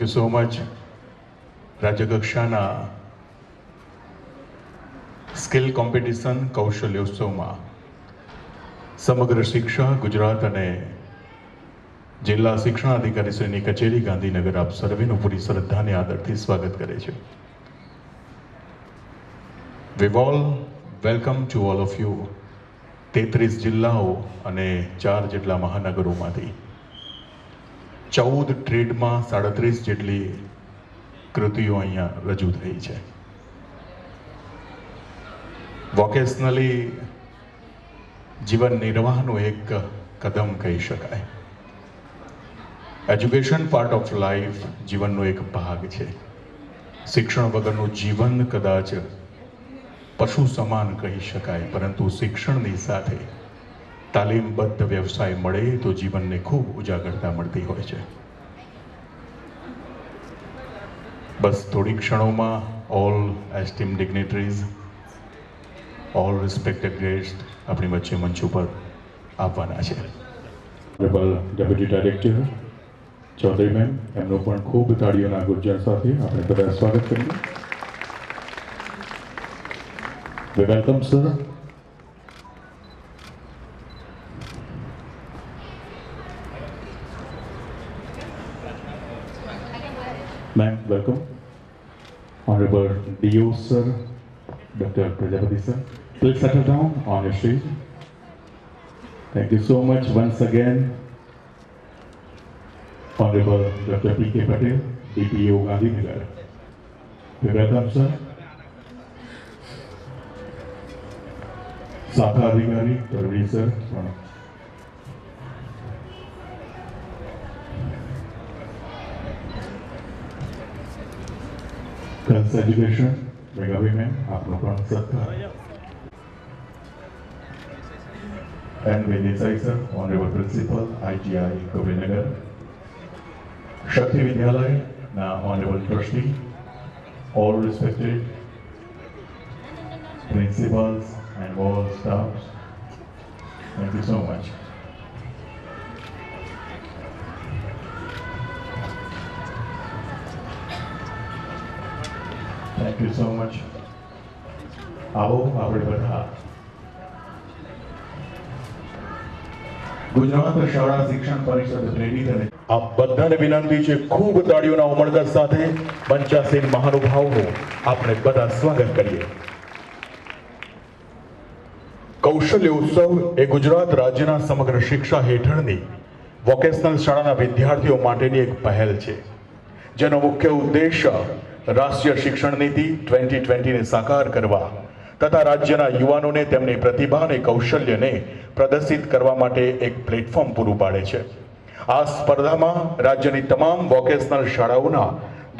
You so much. રાજ્યકક્ષાના skill competition કૌશલ્યોત્સવમાં સમગ્ર શિક્ષા ગુજરાત અને જિલ્લા શિક્ષણાધિકારી શ્રીની કચેરી ગાંધીનગર આપ સર્વેનું પૂરી શ્રદ્ધાને આદરથી સ્વાગત કરે છે. We all welcome to all of you. 33 જિલ્લાઓ અને 4 જેટલા મહાનગરોમાંથી 14 ટ્રેડમાં 37 જેટલી કૃતિઓ અહીંયા રજૂ થઈ છે. વોકેશનલી જીવન નિર્વાહનું એક કદમ કહી શકાય. એજ્યુકેશન પાર્ટ ઓફ લાઈફ જીવનનો એક ભાગ છે. શિક્ષણ વગરનું જીવન કદાચ પશુ સમાન કહી શકાય, પરંતુ શિક્ષણની સાથે તાલીમબદ્ધ વ્યવસાય મળે તો જીવનને ખૂબ ઉજાગરતા મળતી હોય છે. બસ થોડી ક્ષણોમાં all esteem dignitaries, all respected guest આપણી વચ્ચે મંચ ઉપર આવવાના છે. ડેપ્યુટી ડાયરેક્ટર ચૌધરી મેમ, એમનું પણ ખૂબ તાળીઓના ગુંજન સાથે આપણે બધા સ્વાગત કરીએ. We welcome sir. Ma'am, welcome. Honorable DO sir, Dr. Prajapati sir, please settle down on your stage. Thank you so much once again. Honorable Dr. P.K. Patel, DPO Gandhinagar. We welcome sir. શાખા અધિકારી Tarvadi sir, girls education Meghavi ma'am, આપનો પણ સત્કાર. N Desai sir, honourable principal ITI Govindnagar. Shakti વિદ્યાલયના honourable trustee, all respected principals and all staffs, thank you so much. Thank you so much. આવો આપણે બધા ગુજરાત શાળા શિક્ષણ પરિષદ પ્રેરિત અને આપ બધાને વિનંતી છે, ખૂબ તાળીઓના ઉમળકા સાથે મંચાસીન મહાનુભાવોનું આપણે બધા સ્વાગત કરીએ. કૌશલ્ય ઉત્સવ એ ગુજરાત રાજ્યના સમગ્ર શિક્ષા હેઠળની વોકેશનલ શાળાના વિદ્યાર્થીઓ માટેની એક પહેલ છે, જેનો મુખ્ય ઉદ્દેશ્ય રાષ્ટ્રીય શિક્ષણ નીતિ 2020ને સાકાર કરવા તથા રાજ્યના યુવાનોને તેમની પ્રતિભા અને કૌશલ્યને પ્રદર્શિત કરવા માટે એક પ્લેટફોર્મ પૂરું પાડે છે. આ સ્પર્ધામાં રાજ્યની તમામ વોકેશનલ શાળાઓના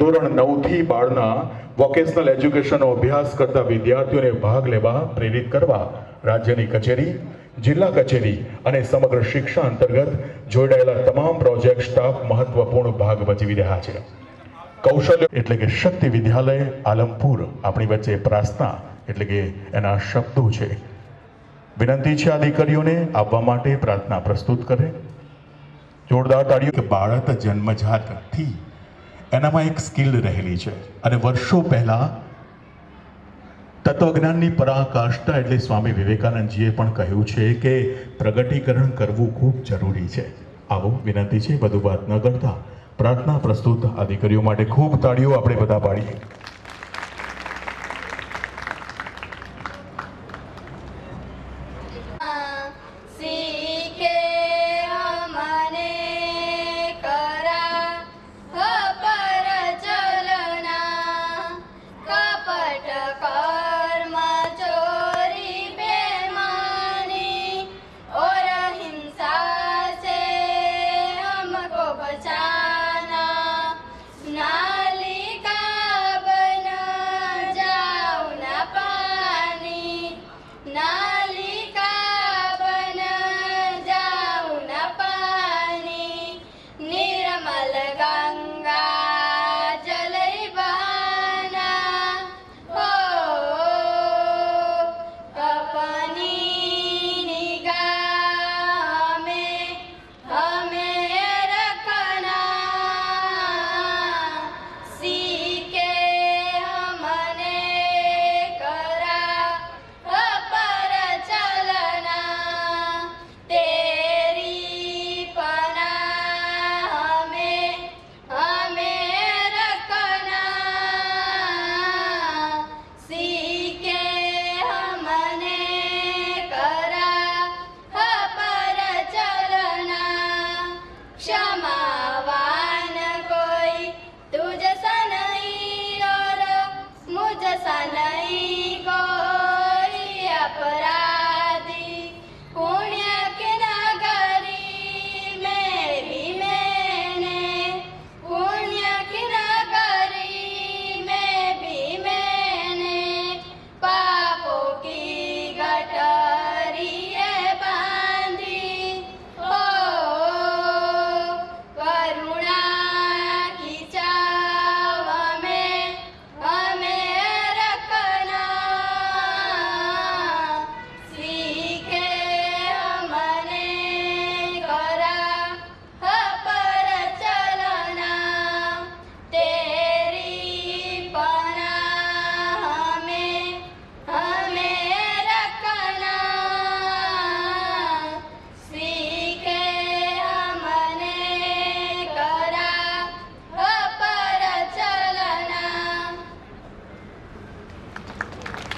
ધોરણ 9 થી 12ના વોકેશનલ એજ્યુકેશનનો અભ્યાસ કરતા વિદ્યાર્થીઓને ભાગ લેવા પ્રેરિત કરવા રાજ્યની કચેરી, જિલ્લા કચેરી અને સમગ્ર શિક્ષા અંતર્ગત જોડાયેલા તમામ પ્રોજેક્ટ સ્ટાફ મહત્વપૂર્ણ ભાગ ભજવી રહ્યા છે. કૌશલ્ય એટલે કે શક્તિ વિદ્યાલય આલમપુર આપણી વચ્ચે પ્રાર્થના એટલે કે એના શબ્દો છે. વિનંતી છે આ દીકરીઓને આવવા માટે પ્રાર્થના પ્રસ્તુત કરે. જોરદાર તાળીઓ. કે બાળક જન્મજાતથી એનામાં એક સ્કિલ રહેલી છે અને વર્ષો પહેલા તત્વજ્ઞાનની પરાકાષ્ઠા એટલે સ્વામી વિવેકાનંદજીએ પણ કહ્યું છે કે પ્રગટીકરણ કરવું ખૂબ જરૂરી છે. આવો વિનંતી છે, વધુ વાત ન કરતા પ્રાર્થના પ્રસ્તુત આ દીકરીઓ માટે ખૂબ તાળીઓ આપણે બધા પાડીએ. नालिका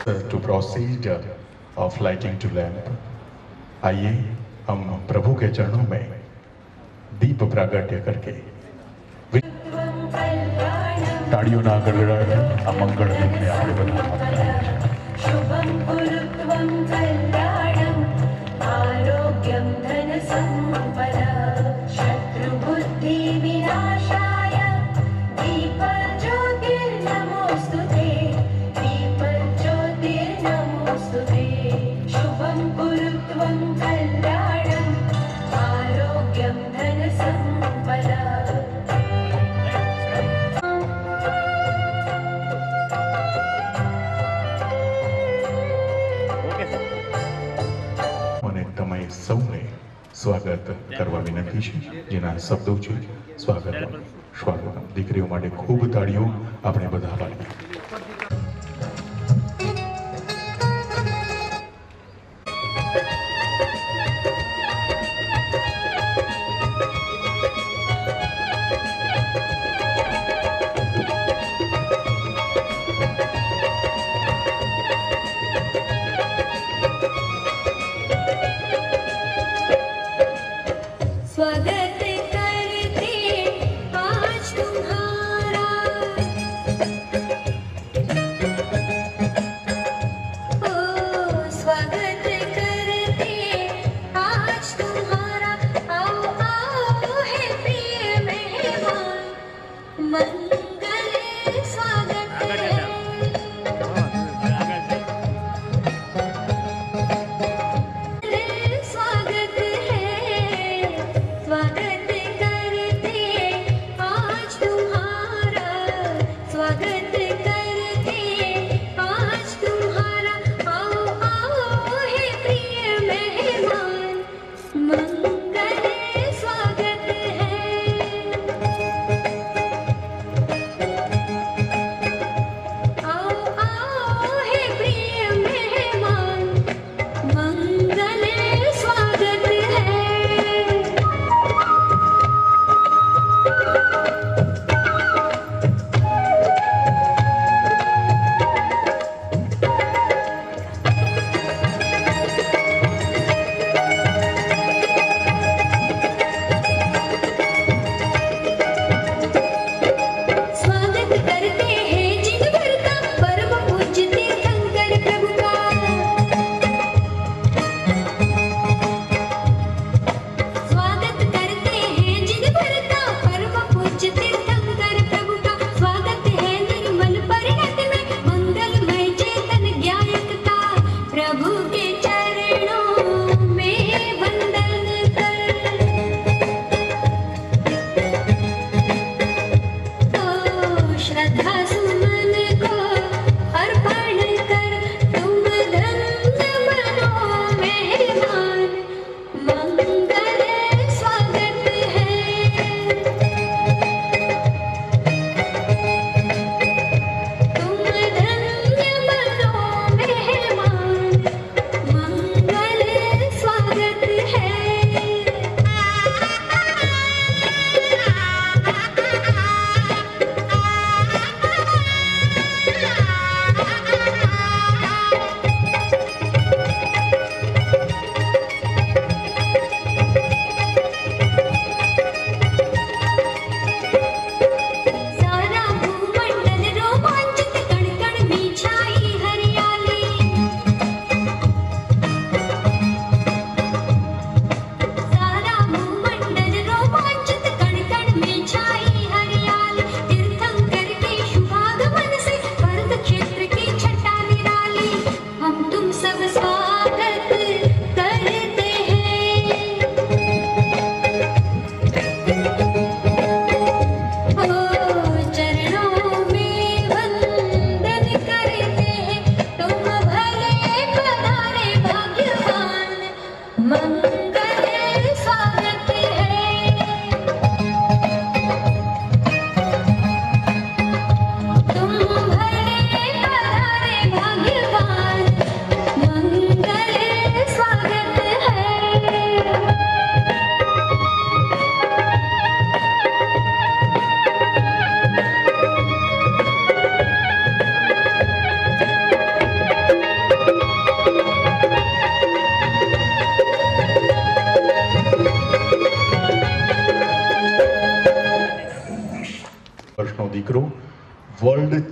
To proceed of lighting to lamp, आइए हम प्रभु के चरणों में दीप प्रागट्य करके ताड़ियों गड़गड़ाटी आ मंगल दीपने આપણે બધા शुभं कुरुत्वं कल्याणं आरोग्यं धन संपदा शत्रुबुद्धि विनाशाय दीपज्योतिर्नमोस्तुते दीपज्योतिर्नमोस्तुते शुभं कुरुत्वं कल्याणं आरोग्यं धन संपदा સૌને સ્વાગત કરવા વિનંતી છે જેના શબ્દો છે સ્વાગતમ સ્વાગતમ દીકરીઓ માટે ખૂબ તાળીઓ આપણે બધા પાડીએ स्वागत करते आज तुम्हारा ओ स्वागत करते आज तुम्हारा आओ आओ है प्रिय मेहमान मंगल स्वागत है स्वागत है स्वागत करते आज तुम्हारा स्वागत करते आज तुम्हारा आओ आओ है प्रिय मेहमान मंगल स्वागत है आओ आओ है प्रिय मेहमान मंगल स्वागत है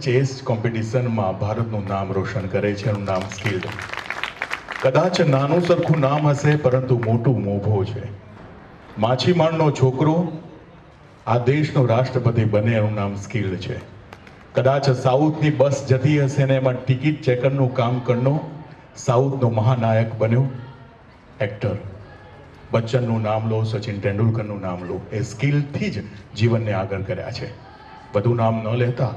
ચેસ કોમ્પિટિશનમાં ભારતનું નામ રોશન કરે છે. એનું નામ સ્કિલ્ડ. કદાચ નાનું સરખું નામ હશે પરંતુ મોટું મોભો છે. માછીમારનો છોકરો આ દેશનો રાષ્ટ્રપતિ બને એનું નામ સ્કિલ્ડ છે. કદાચ સાઉથની બસ જતી હશે ને એમાં ટિકિટ ચેકરનું કામ કરનો સાઉથનો મહાનાયક બન્યો એક્ટર. બચ્ચનનું નામ લો, સચિન તેંડુલકરનું નામ લો, એ સ્કિલથી જ જીવનને આગળ કર્યા છે. બધું નામ ન લેતા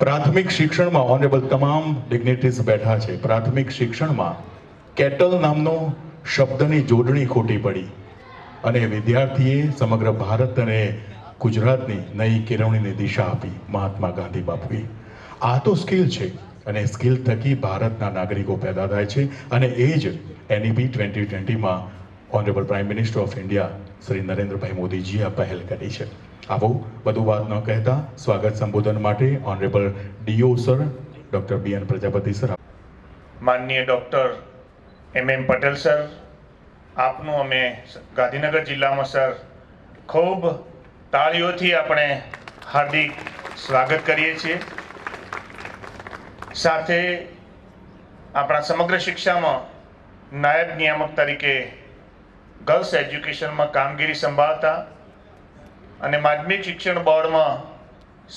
પ્રાથમિક શિક્ષણમાં ઓનરેબલ તમામ ડિગ્નિટીઝ બેઠા છે. પ્રાથમિક શિક્ષણમાં કેટલ નામનો શબ્દની જોડણી ખોટી પડી અને વિદ્યાર્થીએ સમગ્ર ભારત અને ગુજરાતની નવી કેળવણીની દિશા આપી મહાત્મા ગાંધી બાપુએ. આ તો સ્કિલ છે અને સ્કિલ થકી ભારતના નાગરિકો પેદા થાય છે અને એ જ NEP 2020માં honourable prime minister of India Shri Narendrabhai મોદીજીએ આ પહેલ કરી છે. આવો બધું વાત ન કહેતા સ્વાગત સંબોધન માટે honourable DO sir doctor BN Prajapati sir. માનનીય ડૉક્ટર MM પટેલ સર, આપનું અમે ગાંધીનગર જિલ્લામાં સર ખૂબ તાળીઓથી આપણે હાર્દિક સ્વાગત કરીએ છીએ. સાથે આપણા સમગ્ર શિક્ષામાં નાયબ નિયામક તરીકે ગર્લ્સ એજ્યુકેશનમાં કામગીરી સંભાળતા અને માધ્યમિક શિક્ષણ બોર્ડમાં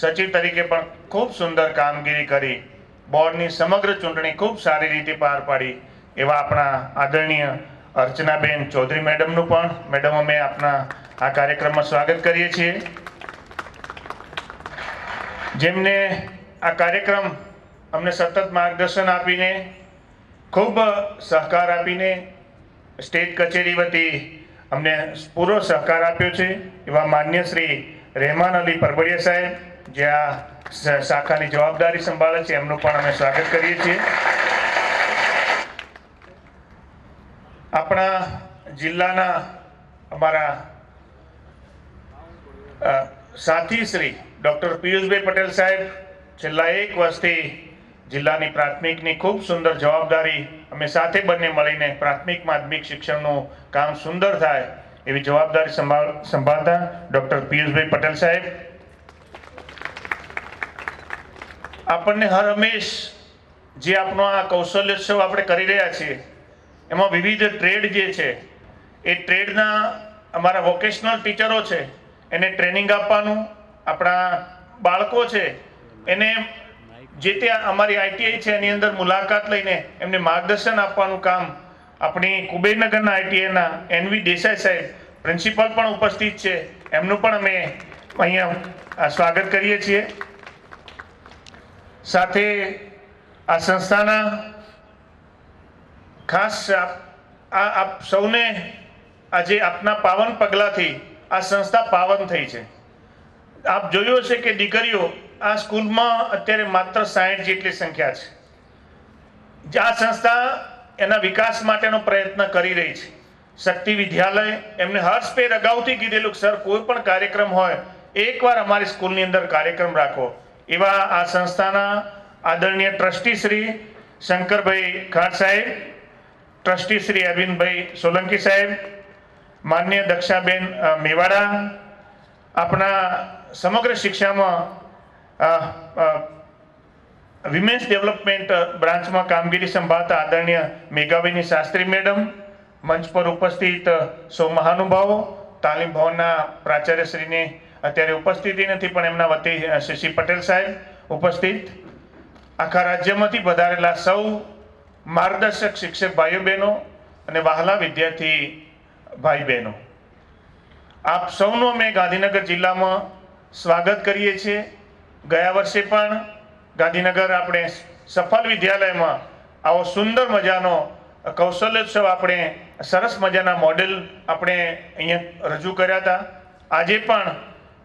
સચિવ તરીકે પણ ખૂબ સુંદર કામગીરી કરી બોર્ડની સમગ્ર ચૂંટણી ખૂબ સારી રીતે પાર પાડી એવા આપણા આદરણીય અર્ચનાબેન ચૌધરી મેડમનું પણ મેડમ અમે આપના આ કાર્યક્રમમાં સ્વાગત કરીએ છીએ. જેમને આ કાર્યક્રમ અમને સતત માર્ગદર્શન આપીને ખૂબ સહકાર આપીને સ્ટેટ કચેરી વતી અમને પૂરો સહકાર આપ્યો છે એવા માન્ય શ્રી રહેમાન અલી પરબડિયા સાહેબ, જે આ શાખાની જવાબદારી સંભાળે છે, એમનું પણ અમે સ્વાગત કરીએ છીએ. આપણા જિલ્લાના અમારા સાથી શ્રી ડૉક્ટર પિયુષભાઈ પટેલ સાહેબ છેલ્લા 1 વર્ષથી જિલ્લાની પ્રાથમિકની ખૂબ સુંદર જવાબદારી અમે સાથે બંને મળીને પ્રાથમિક માધ્યમિક શિક્ષણનું કામ સુંદર થાય એવી જવાબદારી સંભાળતા ડૉક્ટર પિયુષભાઈ પટેલ સાહેબ. આપણને હર હંમેશ જે આપણો આ કૌશલ્યોત્સવ આપણે કરી રહ્યા છીએ એમાં વિવિધ ટ્રેડ જે છે એ ટ્રેડના અમારા વોકેશનલ ટીચરો છે એને ટ્રેનિંગ આપવાનું, આપણા બાળકો છે એને જે તે અમારી ITI છે એની અંદર મુલાકાત લઈને એમને માર્ગદર્શન આપવાનું કામ આપણી કુબેરનગરના ITIના NV દેસાઈ સાહેબ પ્રિન્સિપલ પણ ઉપસ્થિત છે, એમનું પણ અમે અહીંયા સ્વાગત કરીએ છીએ. સાથે આ સંસ્થાના ખાસ આપ સૌને આજે આપના પાવન પગલાંથી આ સંસ્થા પાવન થઈ છે. આપ જોયું હશે કે દીકરીઓ આ સ્કૂલમાં અત્યારે માત્ર 60 જેટલી સંખ્યા છે. આ સંસ્થા એના વિકાસ માટેનો પ્રયત્ન કરી રહી છે. શક્તિ વિદ્યાલય એમને હર્ષભેર અગાઉથી કીધેલું, સર કોઈ પણ કાર્યક્રમ હોય એકવાર અમારી સ્કૂલની અંદર કાર્યક્રમ રાખો. એવા આ સંસ્થાના આદરણીય ટ્રસ્ટી શ્રી શંકરભાઈ ખાટ સાહેબ, ટ્રસ્ટી શ્રી અરવિંદભાઈ સોલંકી સાહેબ, માન્ય દક્ષાબેન મેવાડા, આપણા સમગ્ર શિક્ષામાં વિમેન્સ ડેવલપમેન્ટ બ્રાન્ચમાં કામગીરી સંભાળતા આદરણીય મેઘાબેની શાસ્ત્રી મેડમ, મંચ પર ઉપસ્થિત સૌ મહાનુભાવો, તાલીમ ભવનના પ્રાચાર્યશ્રીની અત્યારે ઉપસ્થિતિ નથી પણ એમના વતી શ્રી પટેલ સાહેબ ઉપસ્થિત, આખા રાજ્યમાંથી પધારેલા સૌ માર્ગદર્શક શિક્ષક ભાઈઓ બહેનો અને વહાલા વિદ્યાર્થી ભાઈ બહેનો, આપ સૌનું અમે ગાંધીનગર જિલ્લામાં સ્વાગત કરીએ છીએ. ગયા વર્ષે પણ ગાંધીનગર આપણે સફળ વિદ્યાલયમાં આવો સુંદર મજાનો કૌશલ્યોત્સવ આપણે સરસ મજાના મોડેલ આપણે અહીંયા રજૂ કર્યા હતા. આજે પણ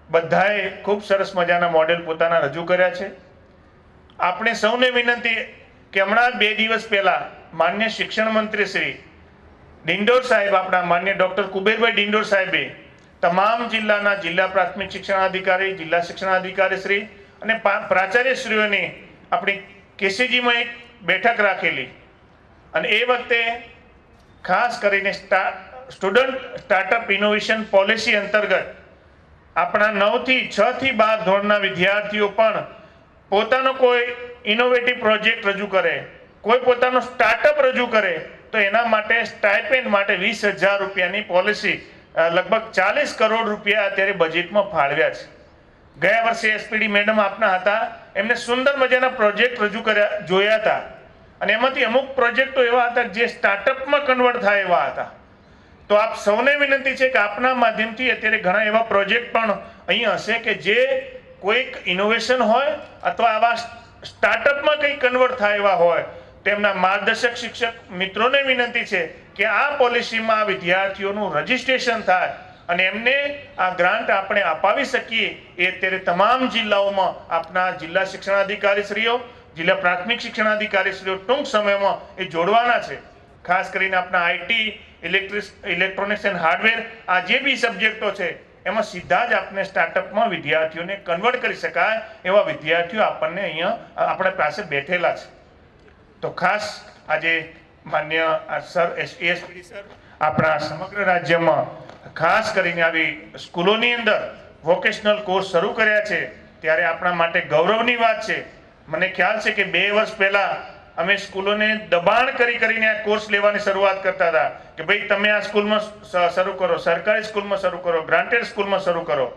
બધાએ ખૂબ સરસ મજાના મોડેલ પોતાના રજૂ કર્યા છે. આપણે સૌને વિનંતી કે હમણાં 2 દિવસ પહેલાં માન્ય શિક્ષણ મંત્રી શ્રી ડિંડોર સાહેબ, આપણા માન્ય ડૉક્ટર કુબેરભાઈ ડિંડોર સાહેબે તમામ જિલ્લાના જિલ્લા પ્રાથમિક શિક્ષણાધિકારી, જિલ્લા શિક્ષણાધિકારી શ્રી અને પ્રાચાર્યશ્રીઓની આપણી KCGમાં એક બેઠક રાખેલી અને એ વખતે ખાસ કરીને સ્ટુડન્ટ સ્ટાર્ટઅપ ઇનોવેશન પોલિસી અંતર્ગત આપણા 9 થી 6 થી 12 ધોરણના વિદ્યાર્થીઓ પણ પોતાનો કોઈ ઇનોવેટિવ પ્રોજેક્ટ રજૂ કરે, કોઈ પોતાનો સ્ટાર્ટઅપ રજૂ કરે તો એના માટે સ્ટાઇપેન્ડ માટે 20,000 રૂપિયાની પોલિસી લગભગ 40 કરોડ રૂપિયા અત્યારે બજેટમાં ફાળવ્યા છે. ગયા વર્ષે એસપીડી મેડમ આપના હતા, એમને સુંદર મજાના પ્રોજેક્ટ રજૂ કર્યા જોયા હતા અને એમાંથી અમુક પ્રોજેક્ટો એવા હતા જે સ્ટાર્ટઅપમાં કન્વર્ટ થાય એવા હતા. તો આપ સૌને વિનંતી છે કે આપના માધ્યમથી અત્યારે ઘણા એવા પ્રોજેક્ટ પણ અહીં હશે કે જે કોઈક ઇનોવેશન હોય અથવા આવા સ્ટાર્ટઅપમાં કંઈ કન્વર્ટ થાય એવા હોય. તેમના માર્ગદર્શક શિક્ષક મિત્રોને વિનંતી છે કે આ પોલિસીમાં આ વિદ્યાર્થીઓનું રજીસ્ટ્રેશન થાય અને એમને આ ગ્રાન્ટ આપણે અપાવી શકીએ. એ અત્યારે તમામ જિલ્લાઓમાં આપના જિલ્લા શિક્ષણાધિકારીશ્રીઓ, જિલ્લા પ્રાથમિક શિક્ષણાધિકારીશ્રીઓ ટૂંક સમયમાં એ જોડવાના છે. ખાસ કરીને આપના આઈટી, ઇલેક્ટ્રોનિક્સ એન્ડ હાર્ડવેર, આ જે બી સબ્જેક્ટો છે એમાં સીધા જ આપણે સ્ટાર્ટઅપમાં વિદ્યાર્થીઓને કન્વર્ટ કરી શકાય એવા વિદ્યાર્થીઓ આપણને અહીંયા આપણા પાસે બેઠેલા છે. તો ખાસ આજે માન્ય સર એસપીડી સર આપણા સમગ્ર રાજ્યમાં ખાસ કરીને આવી સ્કૂલોની અંદર વોકેશનલ કોર્સ શરૂ કર્યા છે ત્યારે આપણા માટે ગૌરવની વાત છે. મને ખ્યાલ છે કે 2 વર્ષ પહેલા અમે સ્કૂલોને દબાણ કરીને આ કોર્સ લેવાની શરૂઆત કરતા હતા કે ભાઈ તમે આ સ્કૂલમાં શરૂ કરો, સરકારી સ્કૂલમાં શરૂ કરો, ગ્રાન્ટેડ સ્કૂલમાં શરૂ કરો.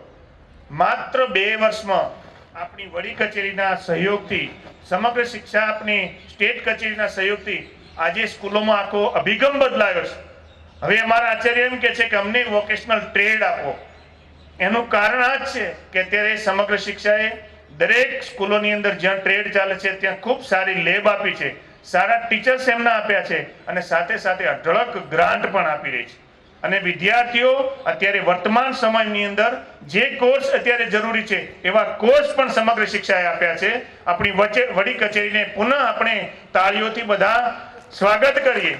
માત્ર 2 વર્ષમાં આપણી વડી કચેરીના સહયોગથી, સમગ્ર શિક્ષા આપની સ્ટેટ કચેરીના સહયોગથી આજે સ્કૂલોમાં આખો અભિગમ બદલાયો છે. હવે અમારા આચાર્ય એમ કહે છે કે અમને વોકેશનલ ટ્રેડ આપો. એનું કારણ આ જ છે કે અત્યારે સમગ્ર શિક્ષાએ દરેક સ્કૂલોની અંદર જ્યાં ટ્રેડ ચાલે છે ત્યાં ખૂબ સારી લેબ આપી છે, સારા ટીચર્સ એમના આપ્યા છે અને સાથે સાથે અઢળક ગ્રાન્ટ પણ આપી રહી છે. અને વિદ્યાર્થીઓ અત્યારે વર્તમાન સમયની અંદર જે કોર્સ અત્યારે જરૂરી છે એવા કોર્સ પણ સમગ્ર શિક્ષાએ આપ્યા છે. આપણી વડી કચેરીને પુનઃ આપણે તાળીઓથી બધા સ્વાગત કરીએ,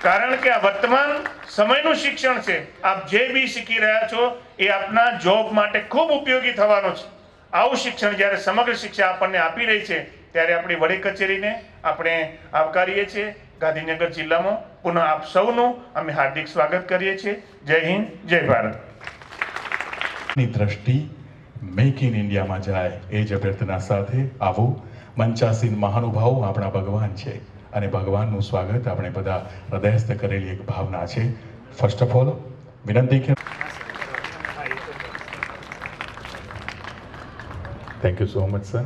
કારણ કે આ વર્તમાન સમયનું શિક્ષણ છે. આપ જે બી શીખી રહ્યા છો એ આપના જોબ માટે ખૂબ ઉપયોગી થવાનું છે. આવું શિક્ષણ જ્યારે સમગ્ર શિક્ષા આપણને આપી રહી છે ત્યારે આપણી વડી કચેરીને આપણે આવકારીએ છીએ. ગાંધીનગર જિલ્લામાં પુનઃ આપ સૌનું અમે હાર્દિક સ્વાગત કરીએ છીએ. જય હિન્દ, જય ભારત. ની દ્રષ્ટિ મેક ઇન ઇન્ડિયામાં જાય એ જ અભ્યર્થના સાથે આવો મંચાસીન મહાનુભાવો આપણા ભગવાન છે અને ભગવાનનું સ્વાગત આપણે બધા હૃદયસ્થ કરેલી એક ભાવના છે. ફર્સ્ટ ઓફ ઓલ વિનંતી કે thank you so much sir.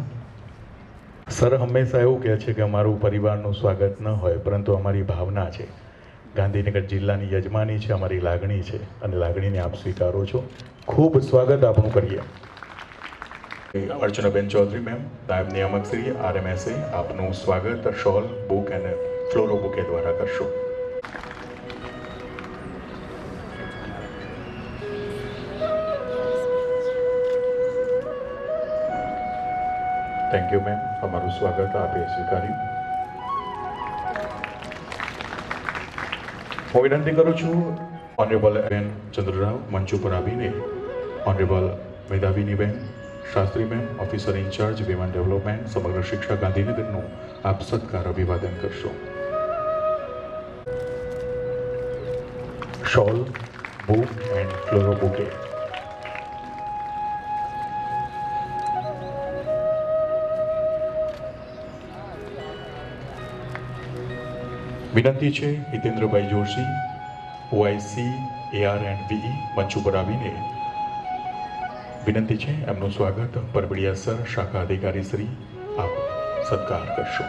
Sir હંમેશા એવું કહે છે કે અમારું પરિવારનું સ્વાગત ન હોય, પરંતુ અમારી ભાવના છે. ગાંધીનગર જિલ્લાની યજમાની છે, અમારી લાગણી છે અને લાગણીને આપ સ્વીકારો છો. ખૂબ સ્વાગત આપણું કરીએ. અર્ચનાબેન ચૌધરી મેમ, નાયબ નિયામક શ્રી RMSA, આપનું સ્વાગત શોલ, બુક અને ફ્લોરો બુકે દ્વારા કરશો. થેન્ક યુ મેમ, અમારું સ્વાગત આપે સ્વીકાર્યું. હું વિનંતી કરું છું ઓનરેબલ બેન ચંદ્રરાવ મંચ ઉપર આવીને honourable Medhaviniben Shastri ma'am, officer in-charge women development, Samagra Shiksha ગાંધીનગરનું આપ સત્કાર અભિવાદન કરશો. Shawl, book and floral bouquet. વિનંતી છે હિતેન્દ્રભાઈ જોશી, OIC AR&VE મંચ ઉપર આવીને વિનંતી છે એમનું સ્વાગત પરબડિયા સર, શાખા અધિકારી શ્રી, આપ સત્કાર કરશો.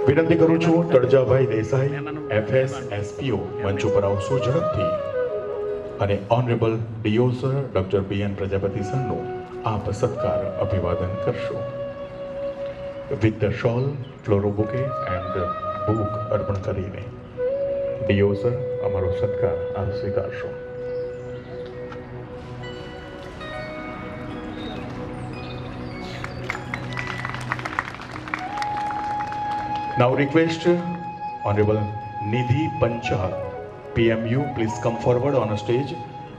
વિનંતી કરું છું તળજાભાઈ દેસાઈ, FS SPO મંચ ઉપર આવશો ઝડપથી. અને honourable DO sir doctor PN Prajapati સરનું આપ સત્કાર અભિવાદન કરશો. With the shawl, floral bouquet and book અર્પણ કરીને DO સર અમારો સત્કાર આપ સ્વીકારશો. Now request Honorable Nidhi Panchal, PMU, please come forward on a stage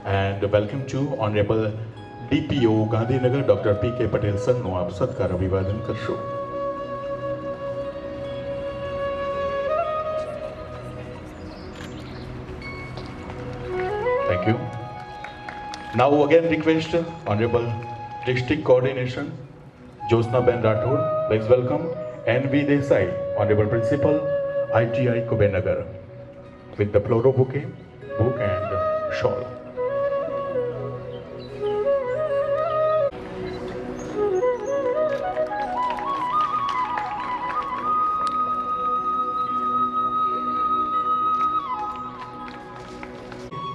and welcome to Honorable DPO Gandhinagar Dr. PK Patel sir નું આપ સત્કાર અભિવાદન કરશો. Now again request Honorable District Coordination Josna Ben Rathod. Please welcome N.V. Desai, Honorable Principal, ITI Kubernagar, with the floral bouquet, book and shawl.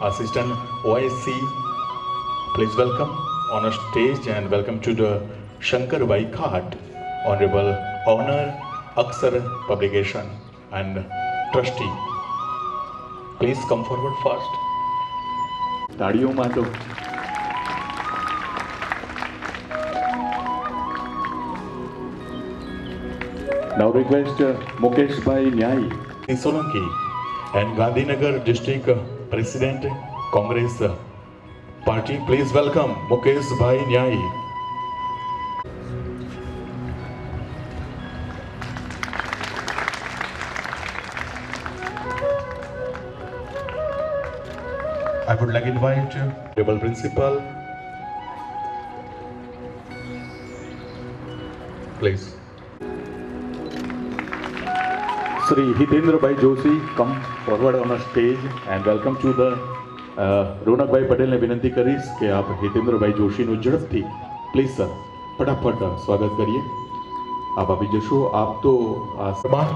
Assistant OIC, please welcome on a stage and welcome to the Shankar Bai Khat, Honorable Honor Aksar Publication and Trustee. Please come forward fast. તાળીઓ માટો. Now request Mukesh Bhai Nyai Solanki and Gandhinagar District President Congress Party. Please welcome Mukesh Bhai Nyai. I would like to invite Honorable Principal. Please. Sri Hitendra Bhai Joshi, come forward on a stage and welcome to the રોનક ભાઈ પટેલને વિનંતી કરીશ કે આપ હિતેન્દ્રભાઈ જોશીનું ઝડપથી please sir ફટાફટ સ્વાગત કરીએ. આપ આપી જશો. આપ તો આ સભા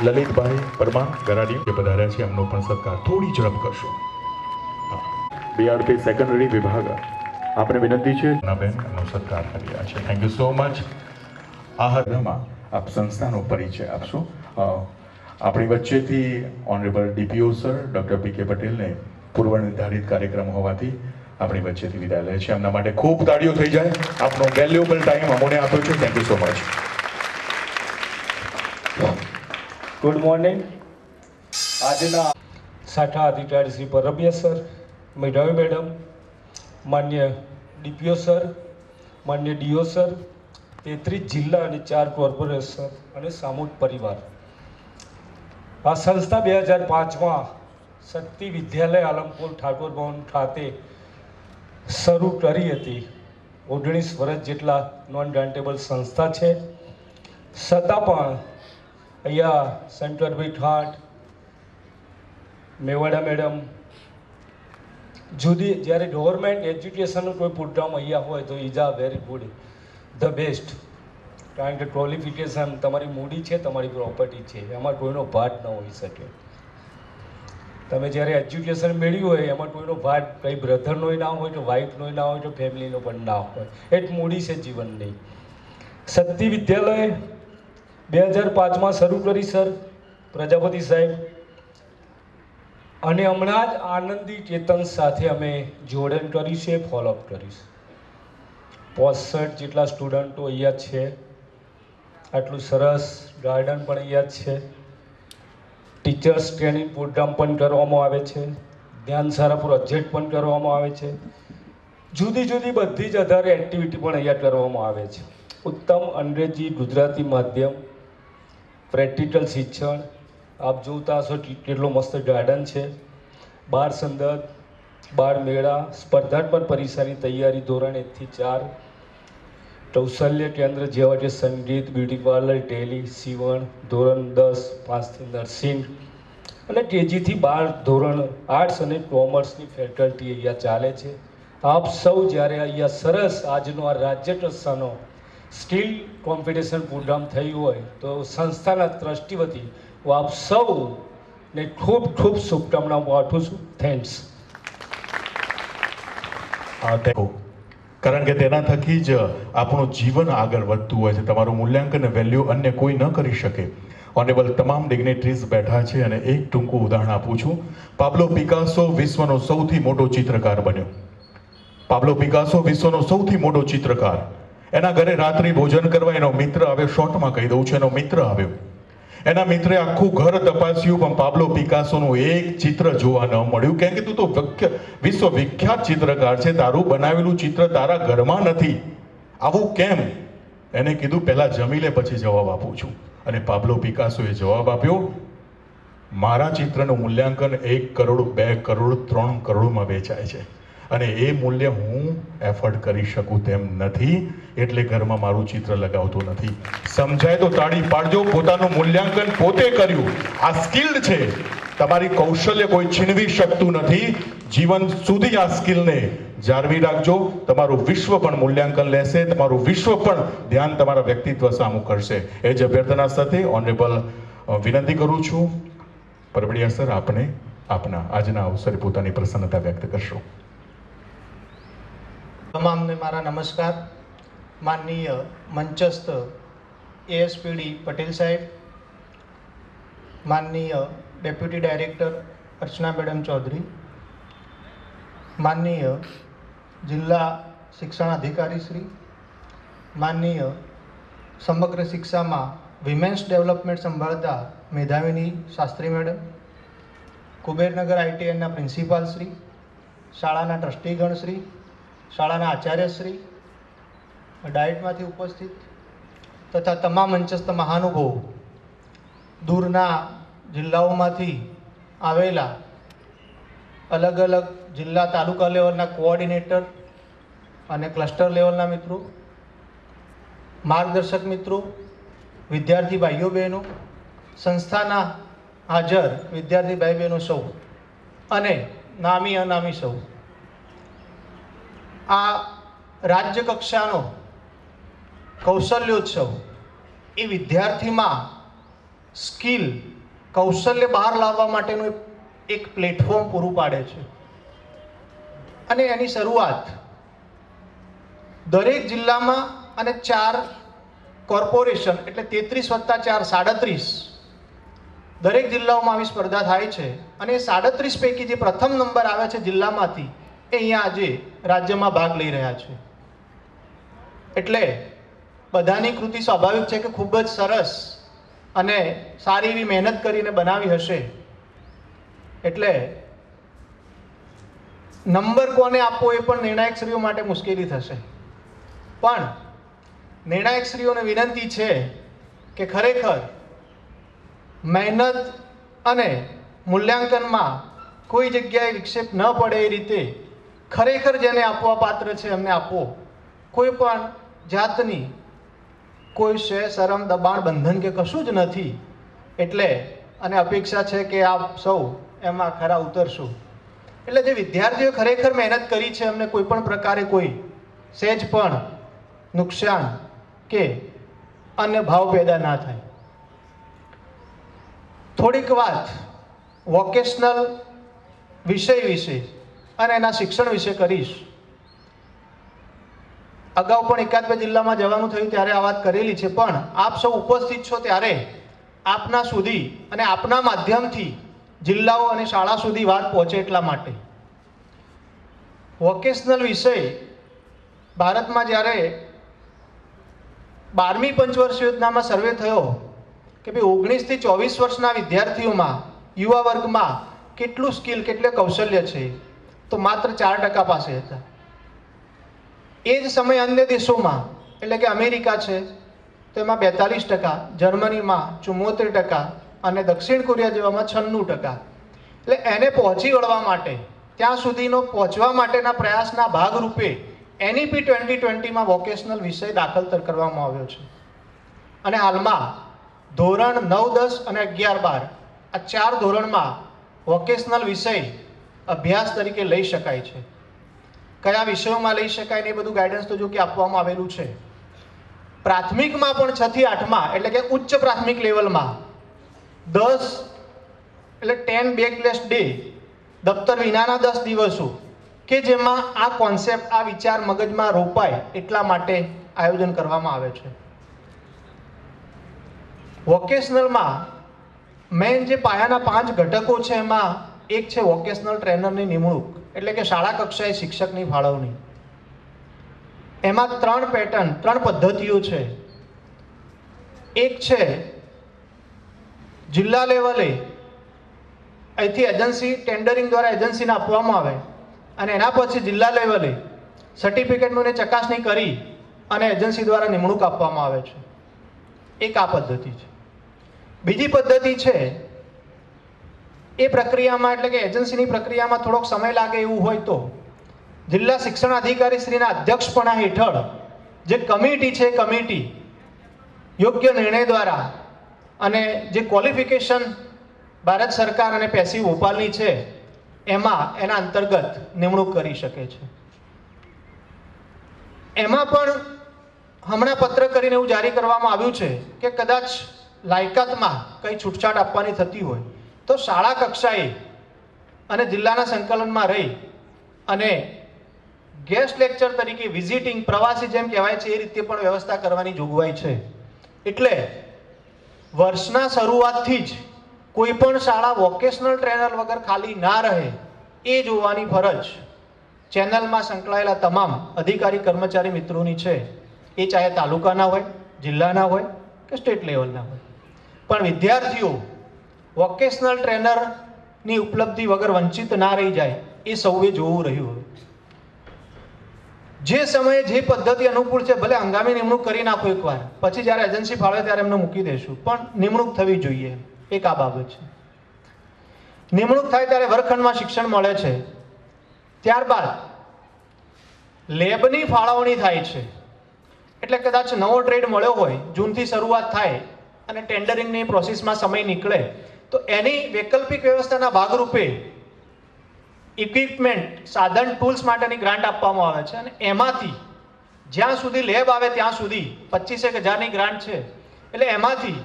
લલિતભાઈ પરમાર ગરાડી જે પધાર્યા છે એમનો પણ સત્કાર થોડી ઝડપ કરશો. બીઆરપી સેકન્ડરી વિભાગ આપણે વિનંતી છે બેન એમનો સત્કાર કરી રહ્યા છે. Thank you so much. આ હદમાં આપ સંસ્થાનો પરિચય આપશો. આપણી વચ્ચેથી ઓનરેબલ ડીપીઓ સર ડૉક્ટર પી કે પટેલને પૂર્વ નિર્ધારિત કાર્યક્રમ હોવાથી આપણી વચ્ચેથી વિદાય લે છે. એમના માટે ખૂબ તાળીઓ થઈ જાય. આપનો વેલ્યુએબલ ટાઈમ અમોને આપ્યો છે. Thank you so much. Good morning. આજના સાઠા અધિકારી શ્રી પરબિયા સર, મેધાવી મેડમ, માન્ય ડીપીઓ સર, માન્ય ડીઓ સર, 33 જિલ્લા અને 4 કોર્પોરેશન અને સામૂહિક પરિવાર. આ સંસ્થા 2005માં શક્તિ વિદ્યાલય આલમપુર ઠાકોર ભવન ખાતે શરૂ કરી હતી. 19 વર્ષ જેટલા નોન ગ્રાન્ટેબલ સંસ્થા છે. છતાં પણ અહીંયા શંકરભાઈ ઠાટ, મેવાડા મેડમ જુદી જ્યારે ગવર્મેન્ટ એજ્યુકેશનનો કોઈ પ્રોગ્રામ અહીંયા હોય તો ઇઝ આ વેરી ગુડ, ધ બેસ્ટ. કારણ કે ક્વોલિફિકેશન તમારી મૂડી છે, તમારી પ્રોપર્ટી છે, એમાં કોઈનો ભાગ ન હોઈ શકે. તમે જ્યારે એજ્યુકેશન મેળવ્યું હોય એમાં કોઈનો ભાગ કંઈ બ્રધરનોય ના હોય, તો વાઇફનોય ના હોય, તો ફેમિલીનો પણ ના હોય. એ જ મૂડી છે જીવનની. શક્તિ વિદ્યાલય 2005માં શરૂ કરી સર પ્રજાપતિ સાહેબ, અને હમણાં જ આનંદી ચેતન સાથે અમે જોડાણ કર્યું છે, ફોલોઅપ કર્યું છે. 65 જેટલા સ્ટુડન્ટો અહીંયા છે. આટલું સરસ ગાર્ડન પણ અહીંયા જ છે. ટીચર્સ ટ્રેનિંગ પ્રોગ્રામ પણ કરવામાં આવે છે. ધ્યાન સારા પ્રોજેક્ટ પણ કરવામાં આવે છે. જુદી જુદી બધી જ આધારે એક્ટિવિટી પણ અહીંયા કરવામાં આવે છે. ઉત્તમ અંગ્રેજી ગુજરાતી માધ્યમ, પ્રેક્ટિકલ શિક્ષણ. આપ જોતા હશો કેટલો મસ્ત ગાર્ડન છે. બાળ સંદર્ભ, બાળ મેળા, સ્પર્ધાત્મક પરીક્ષાની તૈયારી ધોરણ 1 થી 4, કૌશલ્ય કેન્દ્ર જેવા કે સંગીત, બ્યુટી પાર્લર, ટેલી, સીવણ, ધોરણ 10, 5 થી નર્સિંગ, અને કેજીથી 12 ધોરણ આર્ટ્સ અને કોમર્સની ફેકલ્ટી અહીંયા ચાલે છે. આપ સૌ જ્યારે અહીંયા સરસ આજનો આ રાજ્ય કક્ષાનો સ્કિલ કોમ્પિટિશન પ્રોગ્રામ થયું હોય તો સંસ્થાના ટ્રસ્ટી વતી હું આપ સૌને ખૂબ ખૂબ શુભકામનાઓ પાઠવું છું. થેન્ક્સ. કારણ કે તેના થકી જ આપણું જીવન આગળ વધતું હોય છે. તમારું મૂલ્યાંકન વેલ્યુ અન્ય કોઈ ન કરી શકે. ઓનેબલ તમામ ડિગ્નેટરીઝ બેઠા છે અને એક ટૂંકું ઉદાહરણ આપું છું. પાબ્લો પિકાસો વિશ્વનો સૌથી મોટો ચિત્રકાર બન્યો. પાબ્લો પિકાસો વિશ્વનો સૌથી મોટો ચિત્રકાર. એના ઘરે રાત્રિ ભોજન કરવા એનો મિત્ર આવ્યો. શોર્ટમાં કહી દઉં છું, એનો મિત્ર આવ્યો. એના મિત્રે આખું ઘર તપાસ્યું પણ પાબ્લો પિકાસોનું એક ચિત્ર જોવા ન મળ્યું. કેમ કે તું તો વિશ્વ વિખ્યાત ચિત્રકાર છે, તારું બનાવેલું ચિત્ર તારા ઘરમાં નથી, આવું કેમ? એને કીધું પહેલા જમી લે પછી જવાબ આપું છું. અને પાબ્લો પિકાસોએ જવાબ આપ્યો, મારા ચિત્રનું મૂલ્યાંકન 1 કરોડ, 2 કરોડ, 3 કરોડમાં વેચાય છે. અને એ મૂલ્ય હું એફોર્ડ કરી શકું તેમ નથી, એટલે ઘરમાં મારું ચિત્ર લગાવતો નથી. સમજાય તો તાળી પાડજો. પોતાનું મૂલ્યાંકન પોતે કર્યું. આ સ્કિલ્ડ છે. તમારી કૌશલ્ય કોઈ છીનવી શકતું નથી. જીવન સુધી આ સ્કિલને જાળવી રાખજો. તમારું વિશ્વ પણ મૂલ્યાંકન લેશે, તમારું વિશ્વ પણ ધ્યાન તમારા વ્યક્તિત્વ સામું કરશે. એ જ અભ્યર્થના સાથે ઓનરેબલ વિનંતી કરું છું, પરબડિયા સર, આપને આપના આજના અવસરે પોતાની પ્રસન્નતા વ્યક્ત કરશો. તમામને મારા નમસ્કાર. માનનીય મંચસ્થ એએસપીડી પટેલ સાહેબ, માનનીય ડેપ્યુટી ડાયરેક્ટર અર્ચના મેડમ ચૌધરી, માનનીય જિલ્લા શિક્ષણ અધિકારી શ્રી, માનનીય સમગ્ર શિક્ષામાં વિમેન્સ ડેવલપમેન્ટ સંભાળતા મેધાવિની શાસ્ત્રી મેડમ, કુબેરનગર આઈટીઆઈના પ્રિન્સિપાલ શ્રી, શાળાના ટ્રસ્ટીગણ શ્રી, શાળાના આચાર્યશ્રી, ડાયટમાંથી ઉપસ્થિત તથા તમામ મંચસ્થ મહાનુભાવો, દૂરના જિલ્લાઓમાંથી આવેલા અલગ અલગ જિલ્લા તાલુકા લેવલના કોઓર્ડિનેટર અને ક્લસ્ટર લેવલના મિત્રો, માર્ગદર્શક મિત્રો, વિદ્યાર્થી ભાઈઓ બહેનો, સંસ્થાના હાજર વિદ્યાર્થી ભાઈ બહેનો સૌ અને નામી અનામી સૌ, આ રાજ્ય કક્ષાનો કૌશલ્યોત્સવ એ વિદ્યાર્થીમાં સ્કિલ કૌશલ્ય બહાર લાવવા માટેનું એક પ્લેટફોર્મ પૂરું પાડે છે. અને એની શરૂઆત દરેક જિલ્લામાં અને 4 કોર્પોરેશન એટલે 33+4 37 દરેક જિલ્લાઓમાં આવી સ્પર્ધા થાય છે. અને 37 પૈકી જે પ્રથમ નંબર આવે છે જિલ્લામાંથી, એ અહીંયા આજે રાજ્યમાં ભાગ લઈ રહ્યા છે. એટલે બધાની કૃતિ સ્વાભાવિક છે કે ખૂબ જ સરસ અને સારી એવી મહેનત કરીને બનાવી હશે. એટલે નંબર કોને આપવો એ પણ નિર્ણાયકશ્રીઓ માટે મુશ્કેલી થશે. પણ નિર્ણાયકશ્રીઓને વિનંતી છે કે ખરેખર મહેનત અને મૂલ્યાંકનમાં કોઈ જગ્યાએ વિક્ષેપ ન પડે એ રીતે ખરેખર જેને આપવા પાત્ર છે એમને આપવો. કોઈ પણ જાતની કોઈ શરમ, દબાણ, બંધન કે કશું જ નથી. એટલે અને અપેક્ષા છે કે આપ સૌ એમાં ખરા ઉતરશું. એટલે જે વિદ્યાર્થીઓ ખરેખર મહેનત કરી છે, એમને કોઈ પણ પ્રકારે કોઈ સહેજ પણ નુકસાન કે અન્ય ભાવ પેદા ના થાય. થોડીક વાત વોકેશનલ વિષય વિશે અને એના શિક્ષણ વિશે કરીશ. અગાઉ પણ 1-2 જિલ્લામાં જવાનું થયું ત્યારે આ વાત કરેલી છે, પણ આપ સૌ ઉપસ્થિત છો ત્યારે આપના સુધી અને આપના માધ્યમથી જિલ્લાઓ અને શાળા સુધી વાત પહોંચે એટલા માટે. વોકેશનલ વિષય ભારતમાં જ્યારે 12મી પંચવર્ષ યોજનામાં સર્વે થયો કે ભાઈ 19 થી 24 વર્ષના વિદ્યાર્થીઓમાં, યુવા વર્ગમાં કેટલું સ્કિલ, કેટલું કૌશલ્ય છે, તો માત્ર 4% પાસે હતા. એ જ સમયે અન્ય દેશોમાં એટલે કે અમેરિકા છે તેમાં 42%, જર્મનીમાં 74% અને દક્ષિણ કોરિયા જેવામાં 96%. એટલે એને પહોંચી વળવા માટે, ત્યાં સુધીનો પહોંચવા માટેના પ્રયાસના ભાગરૂપે NEP 2020માં વોકેશનલ વિષય દાખલ કરવામાં આવ્યો છે. અને હાલમાં ધોરણ 9, 10 અને 11, 12 આ 4 ધોરણમાં વોકેશનલ વિષય અભ્યાસ તરીકે લઈ શકાય છે. કયા વિષયોમાં લઈ શકાય ને એ બધું ગાઈડન્સ તો જો કે આપવામાં આવેલું છે. પ્રાથમિકમાં પણ 6 થી 8માં એટલે કે ઉચ્ચ પ્રાથમિક લેવલમાં 10 એટલે 10 બેકલેસ ડે, દફતર વિનાના 10 દિવસો કે જેમાં આ કોન્સેપ્ટ, આ વિચાર મગજમાં રોપાય એટલા માટે આયોજન કરવામાં આવે છે. વોકેશનલમાં મેઇન જે પાયાના 5 ઘટકો છે એમાં એક છે વોકેશનલ ટ્રેનરની નિમણૂક એટલે કે શાળા કક્ષાએ શિક્ષકની ફાળવણી. એમાં 3 પેટર્ન, 3 પદ્ધતિઓ છે. એક છે જિલ્લા લેવલે અહીંથી એજન્સી ટેન્ડરિંગ દ્વારા એજન્સીને આપવામાં આવે અને એના પછી જિલ્લા લેવલે સર્ટિફિકેટનું ચકાસણી કરી અને એજન્સી દ્વારા નિમણૂક આપવામાં આવે છે. એક આ પદ્ધતિ છે. બીજી પદ્ધતિ છે એ પ્રક્રિયામાં એટલે કે એજન્સીની પ્રક્રિયામાં થોડોક સમય લાગે એવું હોય તો જિલ્લા શિક્ષણ અધિકારી શ્રીના અધ્યક્ષપણા હેઠળ જે કમિટી છે, કમિટી યોગ્ય નિર્ણય દ્વારા અને જે ક્વોલિફિકેશન ભારત સરકાર અને પેસી ભોપાલની છે એમાં એના અંતર્ગત નિમણૂક કરી શકે છે. એમાં પણ હમણાં પત્ર કરીને એવું જારી કરવામાં આવ્યું છે કે કદાચ લાયકાતમાં કંઈ છૂટછાટ આપવાની થતી હોય તો શાળા કક્ષાએ અને જિલ્લાના સંકલનમાં રહી અને ગેસ્ટ લેક્ચર તરીકે વિઝિટિંગ પ્રવાસી જેમ કહેવાય છે એ રીતે પણ વ્યવસ્થા કરવાની જોગવાઈ છે. એટલે વર્ષના શરૂઆતથી જ કોઈ પણ શાળા વોકેશનલ ટ્રેનર વગર ખાલી ના રહે એ જોવાની ફરજ ચેનલમાં સંકળાયેલા તમામ અધિકારી કર્મચારી મિત્રોની છે. એ ચાહે તાલુકાના હોય, જિલ્લાના હોય કે સ્ટેટ લેવલના હોય. પણ વિદ્યાર્થીઓ વોકેશનલ ટ્રેનરની ઉપલબ્ધિ વગર વંચિત ના રહી જાય એ સૌએ જોવું રહ્યું. જે સમયે જે પદ્ધતિ અનુકૂળ છે ભલે હંગામી નિમણૂક કરી નાખો એકવાર, પછી જ્યારે એજન્સી ફાળવે ત્યારે એમને મૂકી દઈશું, પણ નિમણૂક થવી જોઈએ. એક આ બાબત છે. નિમણૂક થાય ત્યારે વર્ગખંડમાં શિક્ષણ મળે છે. ત્યારબાદ લેબની ફાળવણી થાય છે. એટલે કદાચ નવો ટ્રેડ મળ્યો હોય, જૂનથી શરૂઆત થાય અને ટેન્ડરિંગની પ્રોસેસમાં સમય નીકળે તો એની વૈકલ્પિક વ્યવસ્થાના ભાગરૂપે ઇક્વિપમેન્ટ, સાધન, ટૂલ્સ માટેની ગ્રાન્ટ આપવામાં આવે છે. અને એમાંથી જ્યાં સુધી લેબ આવે ત્યાં સુધી 25,000ની ગ્રાન્ટ છે. એટલે એમાંથી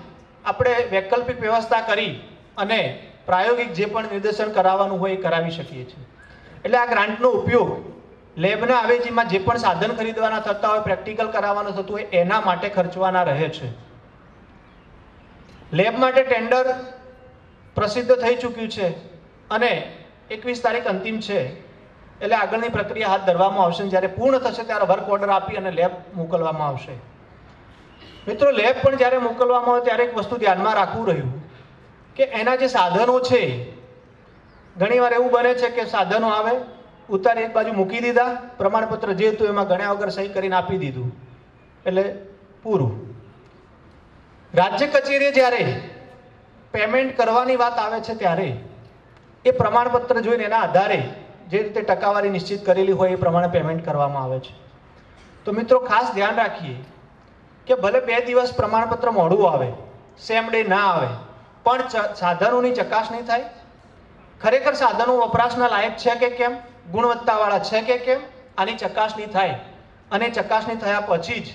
આપણે વૈકલ્પિક વ્યવસ્થા કરી અને પ્રાયોગિક જે પણ નિર્દેશન કરાવવાનું હોય એ કરાવી શકીએ છીએ. એટલે આ ગ્રાન્ટનો ઉપયોગ લેબના અવેજીમાં જે પણ સાધન ખરીદવાના થતા હોય, પ્રેક્ટિકલ કરાવવાનું થતું હોય એના માટે ખર્ચવાના રહે છે. લેબ માટે ટેન્ડર પ્રસિદ્ધ થઈ ચૂક્યું છે અને 21 તારીખ અંતિમ છે. એટલે આગળની પ્રક્રિયા હાથ ધરવામાં આવશે. જ્યારે પૂર્ણ થશે ત્યારે વર્ક ઓર્ડર આપી અને લેબ મોકલવામાં આવશે. મિત્રો, લેબ પણ જ્યારે મોકલવામાં આવે ત્યારે એક વસ્તુ ધ્યાનમાં રાખવું રહ્યું કે એના જે સાધનો છે, ઘણીવાર એવું બને છે કે સાધનો આવે, ઉતારી એક બાજુ મૂકી દીધા, પ્રમાણપત્ર જે હતું એમાં ગણ્યા વગર સહી કરીને આપી દીધું, એટલે પૂરું. રાજ્ય કચેરીએ જ્યારે પેમેન્ટ કરવાની વાત આવે છે ત્યારે એ પ્રમાણપત્ર જોઈને એના આધારે જે રીતે ટકાવારી નિશ્ચિત કરેલી હોય એ પ્રમાણે પેમેન્ટ કરવામાં આવે છે. તો મિત્રો, ખાસ ધ્યાન રાખીએ કે ભલે 2 દિવસ પ્રમાણપત્ર મોડું આવે, સેમ ડે ના આવે, પણ સાધનોની ચકાસણી થાય. ખરેખર સાધનો વપરાશના લાયક છે કે કેમ, ગુણવત્તાવાળા છે કે કેમ, આની ચકાસણી થાય. અને ચકાસણી થયા પછી જ